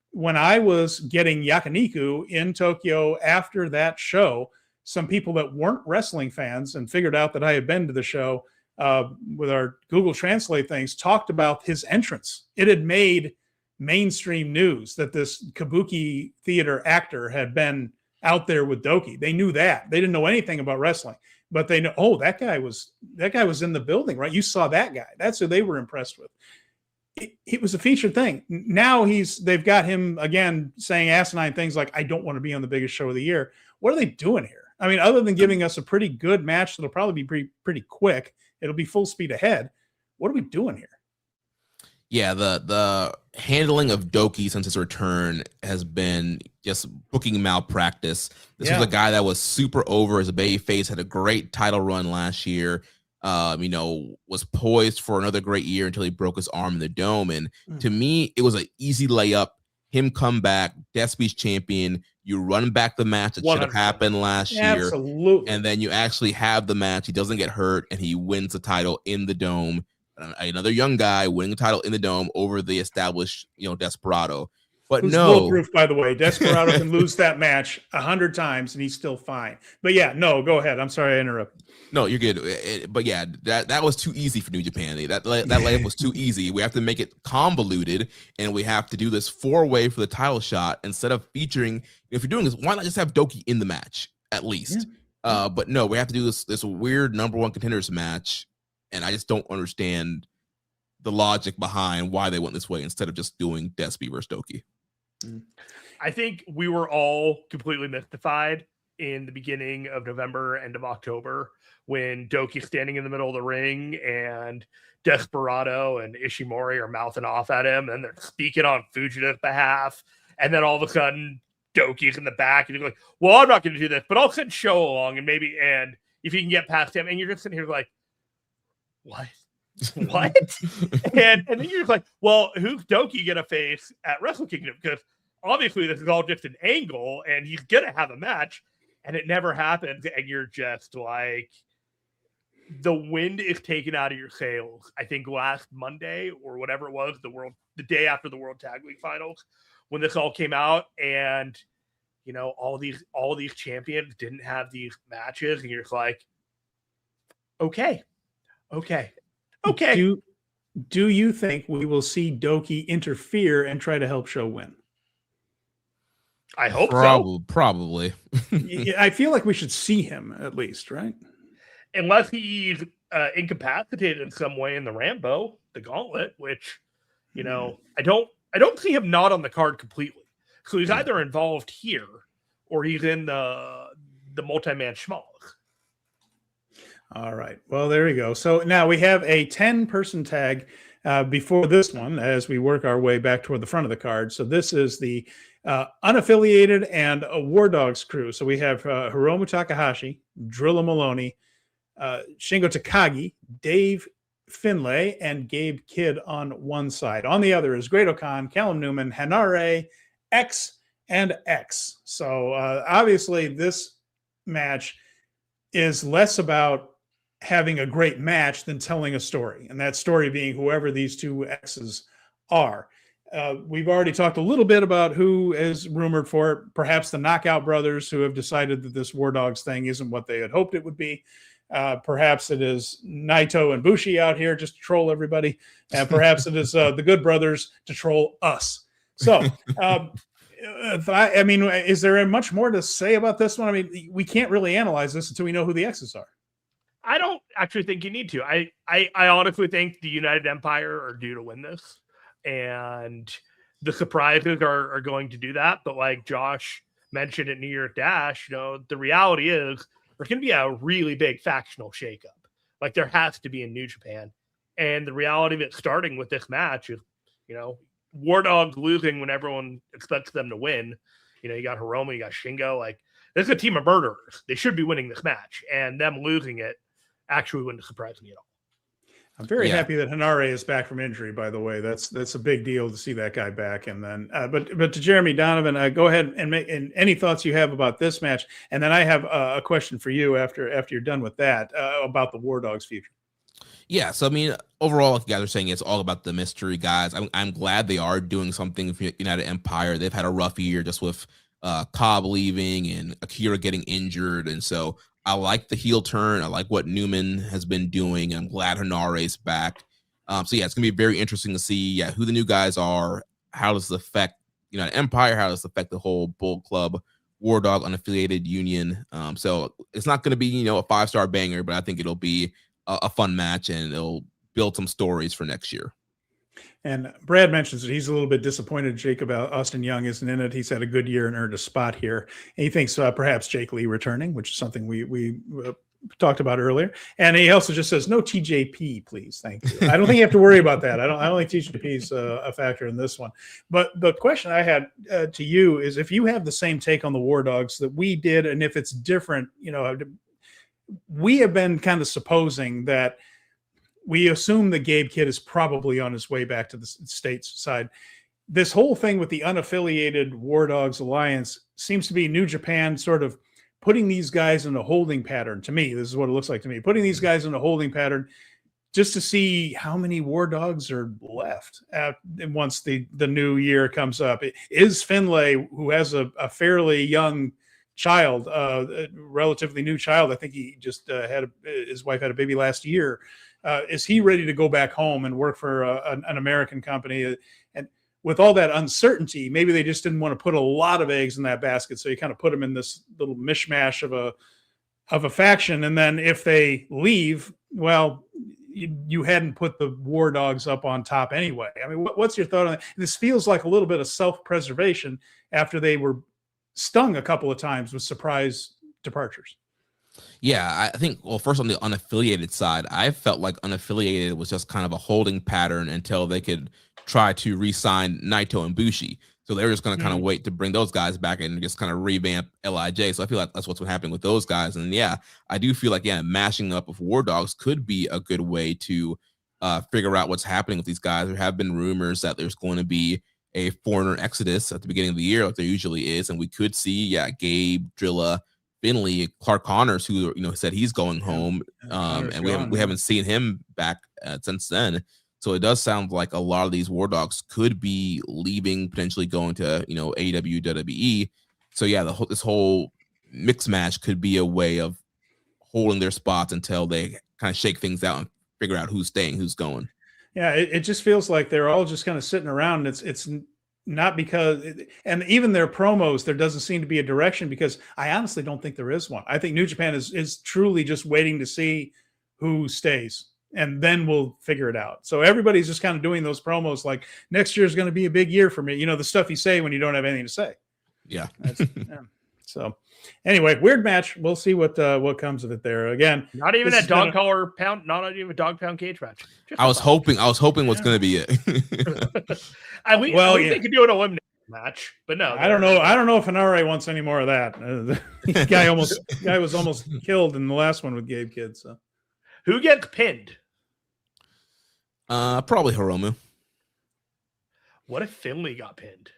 When I was getting yakiniku in Tokyo after that show, some people that weren't wrestling fans and figured out that I had been to the show with our Google Translate things, talked about his entrance. It had made mainstream news that this kabuki theater actor had been out there with Doki. They knew that. They didn't know anything about wrestling. But they know, that guy was in the building, right? You saw that guy. That's who they were impressed with. It was a featured thing. Now they've got him again saying asinine things like, I don't want to be on the biggest show of the year. What are they doing here? I mean, other than giving us a pretty good match that'll probably be pretty quick, it'll be full speed ahead. What are we doing here? Yeah, the handling of Doki since his return has been just booking malpractice. This was a guy that was super over as a babyface, had a great title run last year, was poised for another great year until he broke his arm in the Dome. And to me, it was an easy layup. Him come back, Deathbeast champion. You run back the match that should have happened last year. Absolutely. And then you actually have the match. He doesn't get hurt, and he wins the title in the Dome. Another young guy winning the title in the Dome over the established, Desperado. But Who's no, bulletproof, by the way. Desperado can lose that match 100 times and he's still fine. But yeah, no, go ahead. I'm sorry I interrupted. no, you're good. But yeah, that was too easy for New Japan. That layup was too easy. We have to make it convoluted, and we have to do this 4-way for the title shot instead of featuring. If you're doing this, why not just have Doki in the match at least? Yeah. But no, we have to do this weird number one contenders match, and I just don't understand the logic behind why they went this way instead of just doing Despy versus Doki. I think we were all completely mystified in the beginning of November, end of October, when Doki's standing in the middle of the ring and Desperado and Ishimori are mouthing off at him and they're speaking on Fujita's behalf. And then all of a sudden, Doki's in the back and he's like, well, I'm not going to do this, but I'll send Show along and if you can get past him. And you're just sitting here like, what? What? and then you're just like, well, who's Doki going to face at Wrestle Kingdom? Because obviously this is all just an angle and he's going to have a match. And it never happens, and you're just like, the wind is taken out of your sails. I think last Monday or whatever it was, the day after the World Tag League Finals, when this all came out, and all these champions didn't have these matches, and you're just like, okay. Do you think we will see Doki interfere and try to help Show win? I hope so. Probably. I feel like we should see him at least, right? Unless he's incapacitated in some way in the Rambo, the Gauntlet, which, I don't see him not on the card completely. So he's either involved here or he's in the multi-man schmaltz. All right. Well, there we go. So now we have a 10-person tag before this one as we work our way back toward the front of the card. So this is the unaffiliated and a War Dogs crew. So we have Hiromu Takahashi, Drilla Maloney, Shingo Takagi, Dave Finlay, and Gabe Kidd on one side. On the other is Great O'Khan, Callum Newman, Hanare, X, and X. So obviously this match is less about having a great match than telling a story, and that story being whoever these two X's are. We've already talked a little bit about who is rumored for it. Perhaps the Knockout Brothers, who have decided that this War Dogs thing isn't what they had hoped it would be. Perhaps it is Naito and Bushi out here just to troll everybody. And perhaps it is the Good Brothers to troll us. So, is there much more to say about this one? I mean, we can't really analyze this until we know who the X's are. I don't actually think you need to. I honestly think the United Empire are due to win this. And the surprises are going to do that. But like Josh mentioned at New York Dash, the reality is there's going to be a really big factional shakeup. Like there has to be in New Japan. And the reality of it starting with this match is, War Dogs losing when everyone expects them to win. You got Hiromu, you got Shingo. Like, this is a team of murderers. They should be winning this match. And them losing it actually wouldn't surprise me at all. I'm very happy that Hanare is back from injury, by the way. That's a big deal to see that guy back. And then, but to Jeremy Donovan, go ahead and make any thoughts you have about this match. And then I have a question for you after you're done with that about the War Dogs future. Yeah, so I mean, overall, like you guys are saying, it's all about the mystery guys. I'm glad they are doing something for United Empire. They've had a rough year just with Cobb leaving and Akira getting injured, and so I like the heel turn. I like what Newman has been doing. I'm glad Hanare's back. So yeah, it's gonna be very interesting to see who the new guys are. How does this affect United Empire? How does this affect the whole Bull Club War Dog unaffiliated union? So it's not gonna be a 5-star banger, but I think it'll be a fun match, and it'll build some stories for next year. And Brad mentions that he's a little bit disappointed Jacob Austin Young isn't in it. He's had a good year and earned a spot here. And he thinks perhaps Jake Lee returning, which is something we talked about earlier. And he also just says, no TJP, please. Thank you. I don't think you have to worry about that. I don't think TJP is a factor in this one. But the question I had to you is, if you have the same take on the War Dogs that we did, and if it's different, we have been kind of supposing that we assume that Gabe Kidd is probably on his way back to the States side. This whole thing with the unaffiliated War Dogs Alliance seems to be New Japan sort of putting these guys in a holding pattern. To me, this is what it looks like to me. Putting these guys in a holding pattern just to see how many War Dogs are left once the new year comes up. Is Finlay, who has a fairly young child, a relatively new child, I think he just his wife had a baby last year, is he ready to go back home and work for an American company? And with all that uncertainty, maybe they just didn't want to put a lot of eggs in that basket, so you kind of put them in this little mishmash of a faction. And then if they leave, well, you hadn't put the War Dogs up on top anyway. I mean, what's your thought on that? This feels like a little bit of self-preservation after they were stung a couple of times with surprise departures. Yeah, I think, well, first on the unaffiliated side, I felt like unaffiliated was just kind of a holding pattern until they could try to re-sign Naito and Bushi. So they were just going to kind of wait to bring those guys back and just kind of revamp LIJ. So I feel like that's what's happening with those guys. And yeah, I do feel like, mashing up of War Dogs could be a good way to figure out what's happening with these guys. There have been rumors that there's going to be a foreigner exodus at the beginning of the year, like there usually is. And we could see, Gabe, Drilla, Finley, Clark Connors, who, said he's going home. And we haven't seen him back since then. So it does sound like a lot of these War Dogs could be leaving, potentially going to, AEW, WWE. So yeah, this whole mix match could be a way of holding their spots until they kind of shake things out and figure out who's staying, who's going. Yeah, it just feels like they're all just kind of sitting around. It's not because, and even their promos, there doesn't seem to be a direction, because I honestly don't think there is one. I think New Japan is truly just waiting to see who stays, and then we'll figure it out. So everybody's just kind of doing those promos like, next year is going to be a big year for me. The stuff you say when you don't have anything to say. Yeah. So anyway, weird match. We'll see what comes of it there. Again, not even a dog collar pound, not even a dog pound cage match. I was hoping what's going to be it. I think they could do an elimination match, but no. I don't know if Hanare wants any more of that. The guy was almost killed in the last one with Gabe Kidd. So who gets pinned? Probably Hiromu. What if Finley got pinned?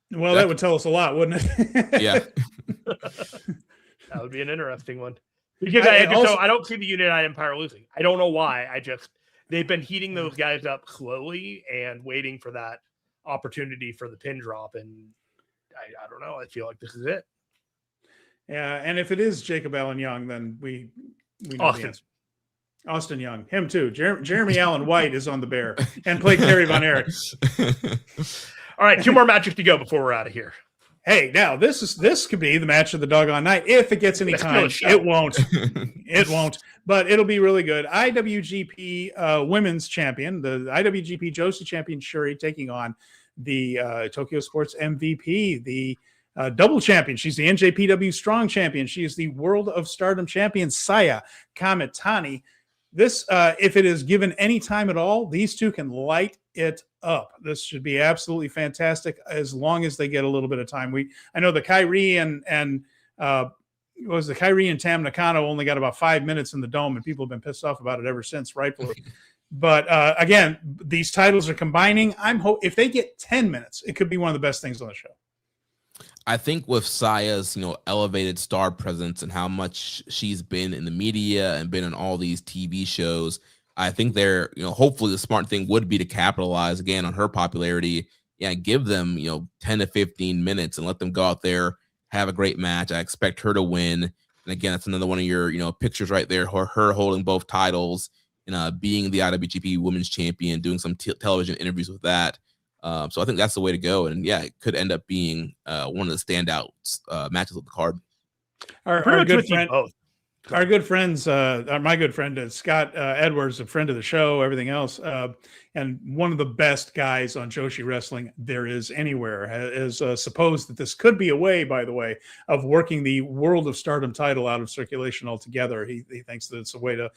Well, that would tell us a lot, wouldn't it? Yeah. That would be an interesting one. Because I don't see the United Empire losing. I don't know why. They've been heating those guys up slowly and waiting for that opportunity for the pin drop. And I don't know. I feel like this is it. Yeah. And if it is Jacob Allen Young, then we know the answer. Austin Young, him too. Jeremy Allen White is on the bear and played Kerry Von Erich. All right, 2 more matches to go before we're out of here. Hey, now this could be the match of the doggone night if it gets any time. It won't. It won't. But it'll be really good. IWGP Women's Champion, the IWGP Joshi Champion Shyuri, taking on the Tokyo Sports MVP, the double champion. She's the NJPW Strong Champion. She is the World of Stardom Champion, Saya Kamitani. This, if it is given any time at all, these two can light it up. This should be absolutely fantastic as long as they get a little bit of time. I know the Kyrie and Tam Nakano only got about 5 minutes in the dome, and people have been pissed off about it ever since, rightfully. But again, these titles are combining. If they get 10 minutes, it could be one of the best things on the show. I think with Saya's, elevated star presence and how much she's been in the media and been in all these TV shows, I think they're, hopefully the smart thing would be to capitalize again on her popularity. Yeah, give them, 10 to 15 minutes and let them go out there, have a great match. I expect her to win. And again, that's another one of your, pictures right there. Her holding both titles and being the IWGP Women's Champion, doing some television interviews with that. So I think that's the way to go. And yeah, it could end up being one of the standout matches of the card. Our good friends, my good friend Scott Edwards, a friend of the show, everything else, and one of the best guys on Joshi Wrestling there is anywhere, is supposed that this could be a way, by the way, of working the World of Stardom title out of circulation altogether. He thinks that it's a way to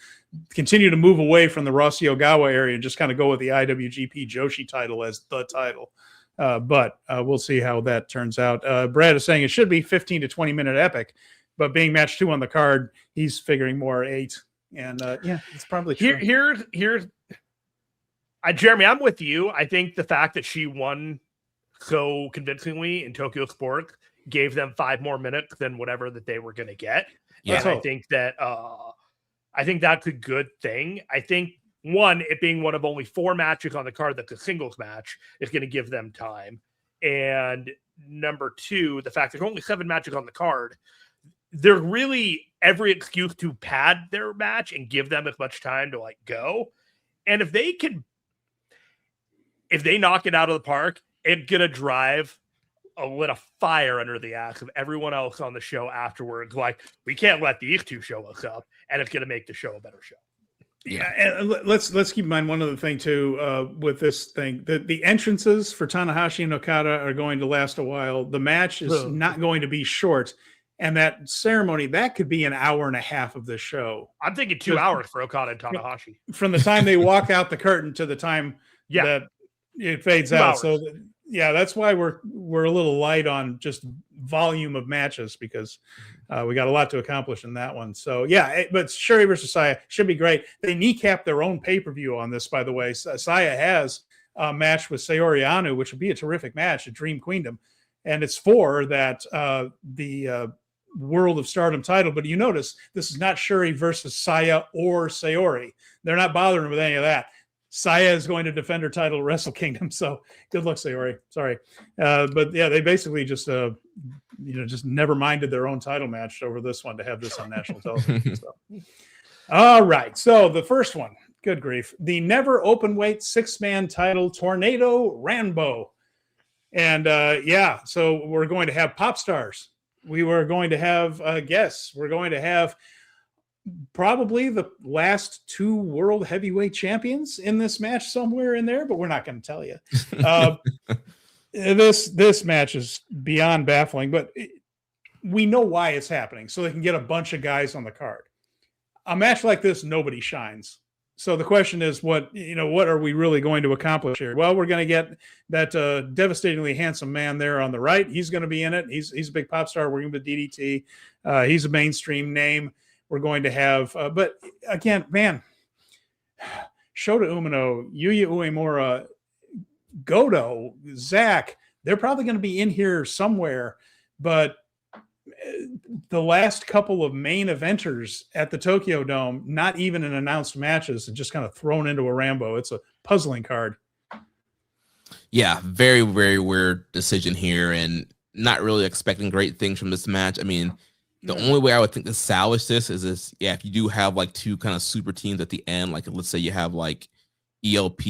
continue to move away from the Rossi Ogawa area and just kind of go with the IWGP Joshi title as the title. But we'll see how that turns out. Brad is saying it should be 15 to 20 minute epic. But being match 2 on the card, he's figuring more 8. And it's probably true. Here's Jeremy, I'm with you. I think the fact that she won so convincingly in Tokyo Sports gave them 5 more minutes than whatever that they were going to get. Yeah. And I think that I think that's a good thing. I think, one, it being one of only 4 matches on the card that's a singles match is going to give them time. And number 2, the fact there's only 7 matches on the card, they're really every excuse to pad their match and give them as much time to like go. And if they knock it out of the park, it's going to drive a lit of fire under the axe of everyone else on the show afterwards. Like, we can't let these 2 show us up, and it's going to make the show a better show. Yeah, and let's keep in mind one other thing too with this thing. The entrances for Tanahashi and Okada are going to last a while. The match is not going to be short, and that ceremony that could be an hour and a half of the show. I'm thinking 2 hours for Okada and Tanahashi. From the time they walk out the curtain to the time that it fades out. Hours. So that's why we're a little light on just volume of matches because we got a lot to accomplish in that one. So but Shyuri versus Saya should be great. They kneecap their own pay-per-view on this, by the way. Saya has a match with Saori Anou, which would be a terrific match at Dream Queendom, and it's for that the World of Stardom title. But you notice this is not Shyuri versus Saya or Saori. They're not bothering with any of that. Saya is going to defend her title at Wrestle Kingdom. So good luck, Saori. Sorry. But yeah, they basically just never minded their own title match over this one to have this on national television. So. All right. So the first one, good grief, the never open weight 6-man title Tornado Rambo. And so we're going to have pop stars. We were going to have guests. We're going to have probably the last 2 world heavyweight champions in this match somewhere in there, but we're not going to tell you. This match is beyond baffling, but we know why it's happening, so they can get a bunch of guys on the card. A match like this, nobody shines. So the question is, what are we really going to accomplish here? Well, we're going to get that devastatingly handsome man there on the right. He's going to be in it. He's a big pop star. We're going to DDT. He's a mainstream name. We're going to have, but again, man, Shota Umino, Yuya Uemura, Goto, Zach, they're probably going to be in here somewhere, but the last couple of main eventers at the Tokyo Dome, not even in announced matches, and just kind of thrown into a Rambo. It's a puzzling card. Yeah, very, very weird decision here, and not really expecting great things from this match. I mean, the only way I would think to salvage this is if you do have like 2 kind of super teams at the end, like let's say you have like ELP,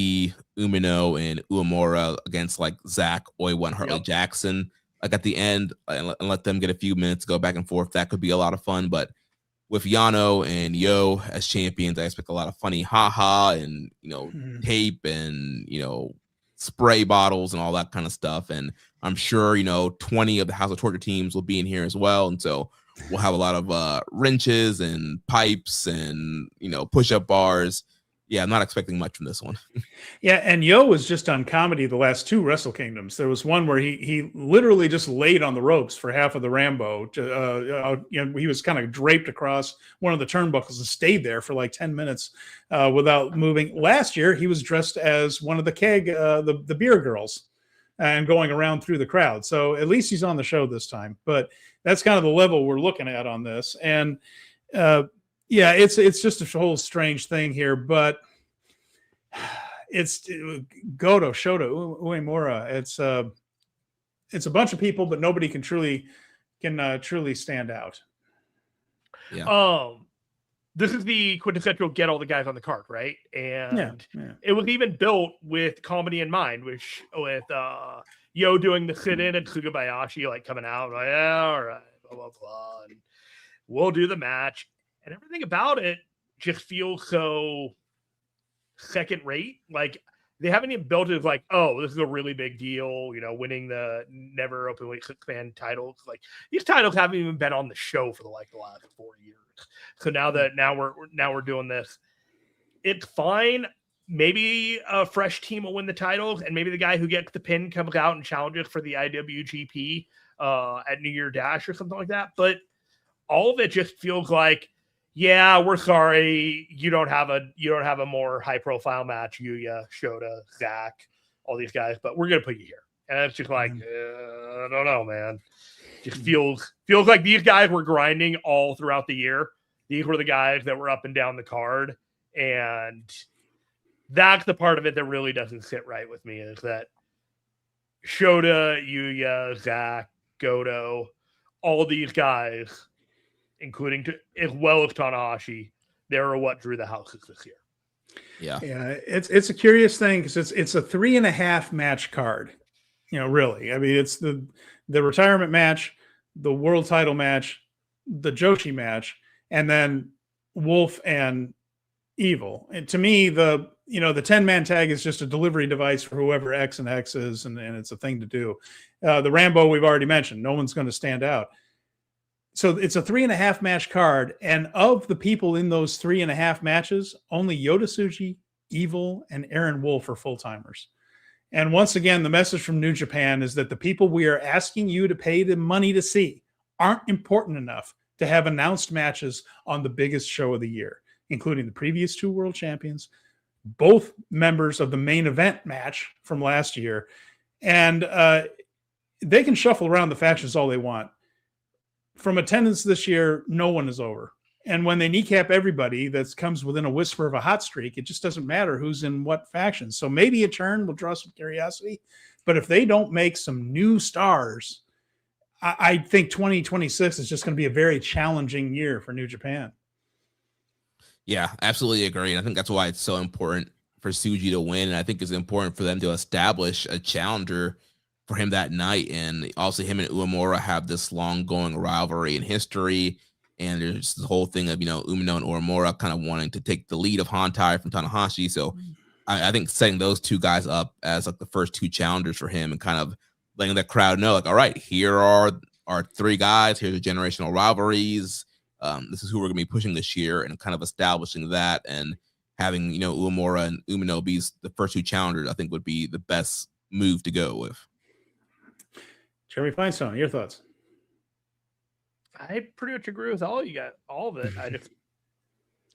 Umino, and Uemura against like Zach, Oiwa, and Hartley Jackson, like at the end, and let them get a few minutes, go back and forth. That could be a lot of fun. But with Yano and Yo as champions, I expect a lot of funny haha and tape and spray bottles and all that kind of stuff. And I'm sure 20 of the House of Torture teams will be in here as well, and so we'll have a lot of wrenches and pipes and push-up bars. Yeah, I'm not expecting much from this one. Yeah, and Yo was just on comedy the last 2 Wrestle Kingdoms. There was one where he literally just laid on the ropes for half of the Rambo. He was kind of draped across one of the turnbuckles and stayed there for like 10 minutes without moving. Last year, he was dressed as one of the keg, the beer girls, and going around through the crowd. So at least he's on the show this time. But that's kind of the level we're looking at on this. And it's just a whole strange thing here, but it's Goto, Shota, Uemura. It's a bunch of people, but nobody can truly stand out. Yeah. This is the quintessential get all the guys on the card, right? And it was even built with comedy in mind, with Yo doing the sit-in and Sugabayashi like coming out, like, yeah, all right, blah, blah, blah. And we'll do the match. And everything about it just feels so second rate. Like, they haven't even built it as like, oh, this is a really big deal, winning the never open weight 6-man titles. Like, these titles haven't even been on the show for the last 4 years. So now we're doing this. It's fine. Maybe a fresh team will win the titles, and maybe the guy who gets the pin comes out and challenges for the IWGP at New Year Dash or something like that. But all of it just feels like, yeah, we're sorry, you don't have a more high profile match, Yuya, Shota, Zach, all these guys, but we're gonna put you here. And it's just like, I don't know, man. Just feels like these guys were grinding all throughout the year, These were the guys that were up and down the card. And that's the part of it that really doesn't sit right with me, is that Shota, Yuya, Zach, Goto, all these guys, including as well as Tanahashi, they are what drew the houses this year. Yeah. It's a curious thing because it's a 3.5 match card. Really. I mean, it's the retirement match, the world title match, the Joshi match, and then Wolf and Evil. And to me, the 10-man tag is just a delivery device for whoever X and X is, and it's a thing to do. The Rambo we've already mentioned. No one's going to stand out. So it's a 3.5 match card, and of the people in those 3.5 matches, only Yota Tsuji, Evil, and Aaron Wolf are full-timers. And once again, the message from New Japan is that the people we are asking you to pay the money to see aren't important enough to have announced matches on the biggest show of the year, including the previous 2 world champions, both members of the main event match from last year. And they can shuffle around the factions all they want. From attendance this year, no one is over. And when they kneecap everybody that comes within a whisper of a hot streak, it just doesn't matter who's in what faction. So maybe a turn will draw some curiosity. But if they don't make some new stars, I think 2026 is just going to be a very challenging year for New Japan. Yeah, absolutely agree. And I think that's why it's so important for Tsuji to win. And I think it's important for them to establish a challenger for him that night. And also him and Uemura have this long going rivalry in history. And there's the whole thing of, Umino and Uemura kind of wanting to take the lead of Hantai from Tanahashi. So I think setting those 2 guys up as like the first 2 challengers for him and kind of letting the crowd know, like, all right, here are our 3 guys. Here's the generational rivalries. This is who we're going to be pushing this year, and kind of establishing that, and having, Uemura and Umino be the first 2 challengers, I think would be the best move to go with. Jeremy Finestone, your thoughts? I pretty much agree with all of it.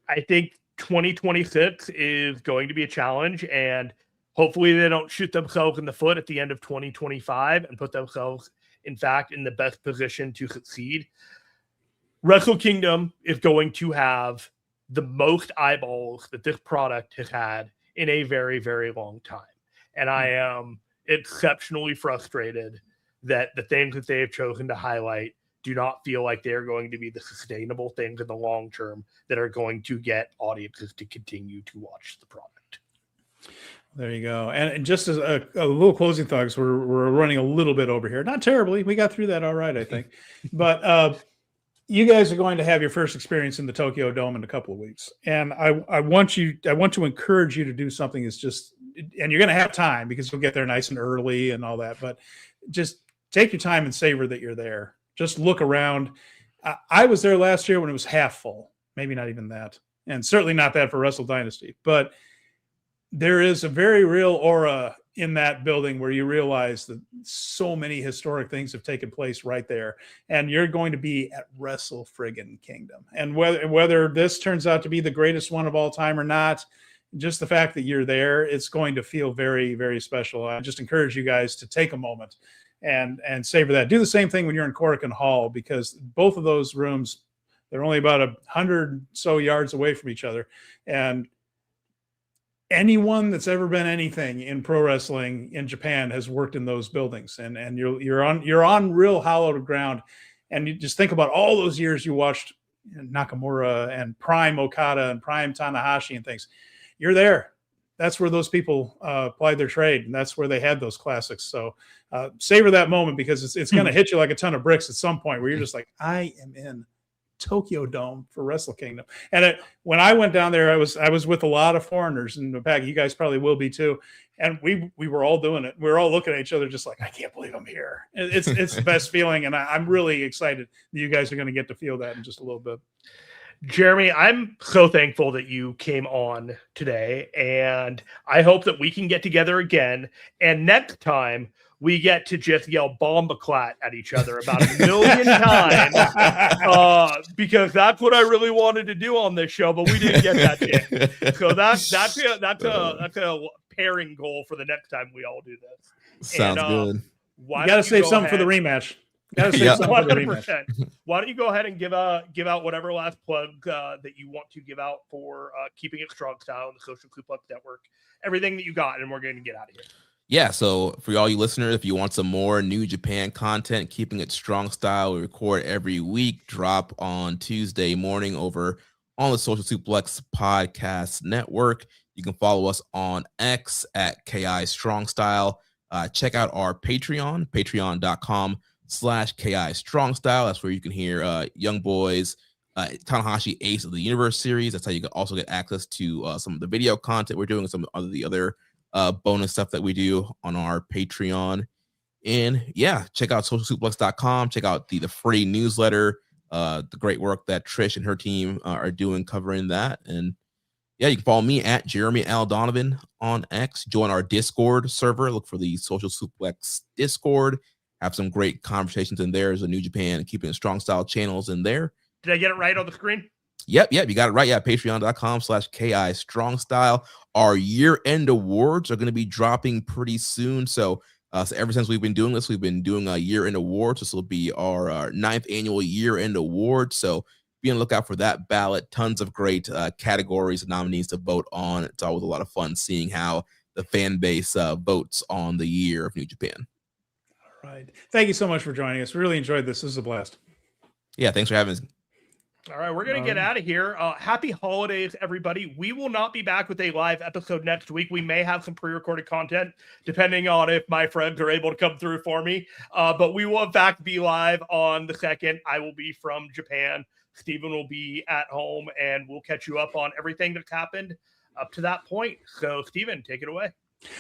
I think 2026 is going to be a challenge, and hopefully they don't shoot themselves in the foot at the end of 2025 and put themselves, in fact, in the best position to succeed. Wrestle Kingdom is going to have the most eyeballs that this product has had in a very, very long time. And I am exceptionally frustrated that the things that they have chosen to highlight do not feel like they're going to be the sustainable things in the long term that are going to get audiences to continue to watch the product. There you go. And just as a little closing thought, because we're running a little bit over here. Not terribly. We got through that all right, I think. But you guys are going to have your first experience in the Tokyo Dome in a couple of weeks. And I want to encourage you to do something that's just, and you're going to have time because you'll get there nice and early and all that, but just take your time and savor that you're there. Just look around. I was there last year when it was half full, maybe not even that. And certainly not that for Wrestle Dynasty, but there is a very real aura in that building where you realize that so many historic things have taken place right there. And you're going to be at Wrestle friggin' Kingdom. And whether this turns out to be the greatest one of all time or not, just the fact that you're there, it's going to feel very, very special. I just encourage you guys to take a moment and savor that. Do the same thing when you're in Korakuen Hall, because both of those rooms, they're only about 100 so yards away from each other. And anyone that's ever been anything in pro wrestling in Japan has worked in those buildings, and you're on real hallowed ground. And you just think about all those years you watched Nakamura and Prime Okada and Prime Tanahashi and things. You're there. That's where those people applied their trade, and that's where they had those classics. So savor that moment, because it's going to hit you like a ton of bricks at some point where you're just like, I am in Tokyo Dome for Wrestle Kingdom. And when I went down there, I was with a lot of foreigners in the pack. You guys probably will be too. And we were all doing it. We were all looking at each other just like, I can't believe I'm here. It's the best feeling. And I'm really excited that you guys are going to get to feel that in just a little bit. Jeremy, I'm so thankful that you came on today, and I hope that we can get together again. And next time we get to just yell Bombaclat at each other about 1,000,000 times, because that's what I really wanted to do on this show, but we didn't get that chance. So that's a pairing goal for the next time we all do this. Sounds good. You got to save something for the rematch. Gotta save Yep. some for the rematch. 100%. Why don't you go ahead and give out whatever last plug that you want to give out for Keeping It Strong Style and the Social Suplex Network, everything that you got, and we're going to get out of here. Yeah, so for all you listeners, if you want some more New Japan content, Keeping It Strong Style, we record every week, drop on Tuesday morning over on the Social Suplex Podcast Network. You can follow us on X at KI Strong Style. Check out our Patreon, patreon.com/KI Strong Style. That's where you can hear Young Boys, Tanahashi Ace of the Universe series. That's how you can also get access to some of the video content we're doing, some of the other bonus stuff that we do on our Patreon. And yeah, check out socialsuplex.com. Check out the free newsletter, the great work that Trish and her team are doing covering that. And yeah, you can follow me at Jeremy L. Donovan on X. Join our Discord server. Look for the Social Suplex Discord. Have some great conversations in there. There's a New Japan and Keeping It Strong Style channels in there. Did I get it right on the screen? Yep, you got it right. Yeah, patreon.com/KI Strong Style. Our year-end awards are going to be dropping pretty soon. So ever since we've been doing this, we've been doing a year-end awards. This will be our 9th annual year-end award. So be on the lookout for that ballot. Tons of great categories and nominees to vote on. It's always a lot of fun seeing how the fan base votes on the year of New Japan. All right. Thank you so much for joining us. We really enjoyed this. This is a blast. Yeah, thanks for having us. All right, we're going to get out of here. Happy holidays, everybody. We will not be back with a live episode next week. We may have some pre-recorded content, depending on if my friends are able to come through for me. But we will, in fact, be live on the 2nd. I will be from Japan. Steven will be at home, and we'll catch you up on everything that's happened up to that point. So, Steven, take it away.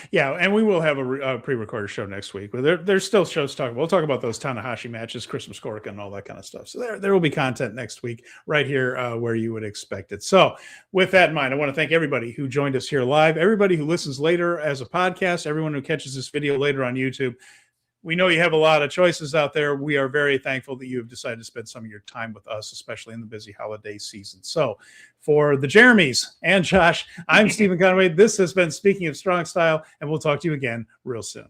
Yeah, and we will have a pre-recorded show next week. But there's still shows to talk about. We'll talk about those Tanahashi matches, Christmas Cork, and all that kind of stuff. So there will be content next week right here where you would expect it. So with that in mind, I want to thank everybody who joined us here live, everybody who listens later as a podcast, everyone who catches this video later on YouTube. We know you have a lot of choices out there. We are very thankful that you have decided to spend some of your time with us, especially in the busy holiday season. So for the Jeremys and Josh, I'm Stephen Conway. This has been Speaking of Strong Style, and we'll talk to you again real soon.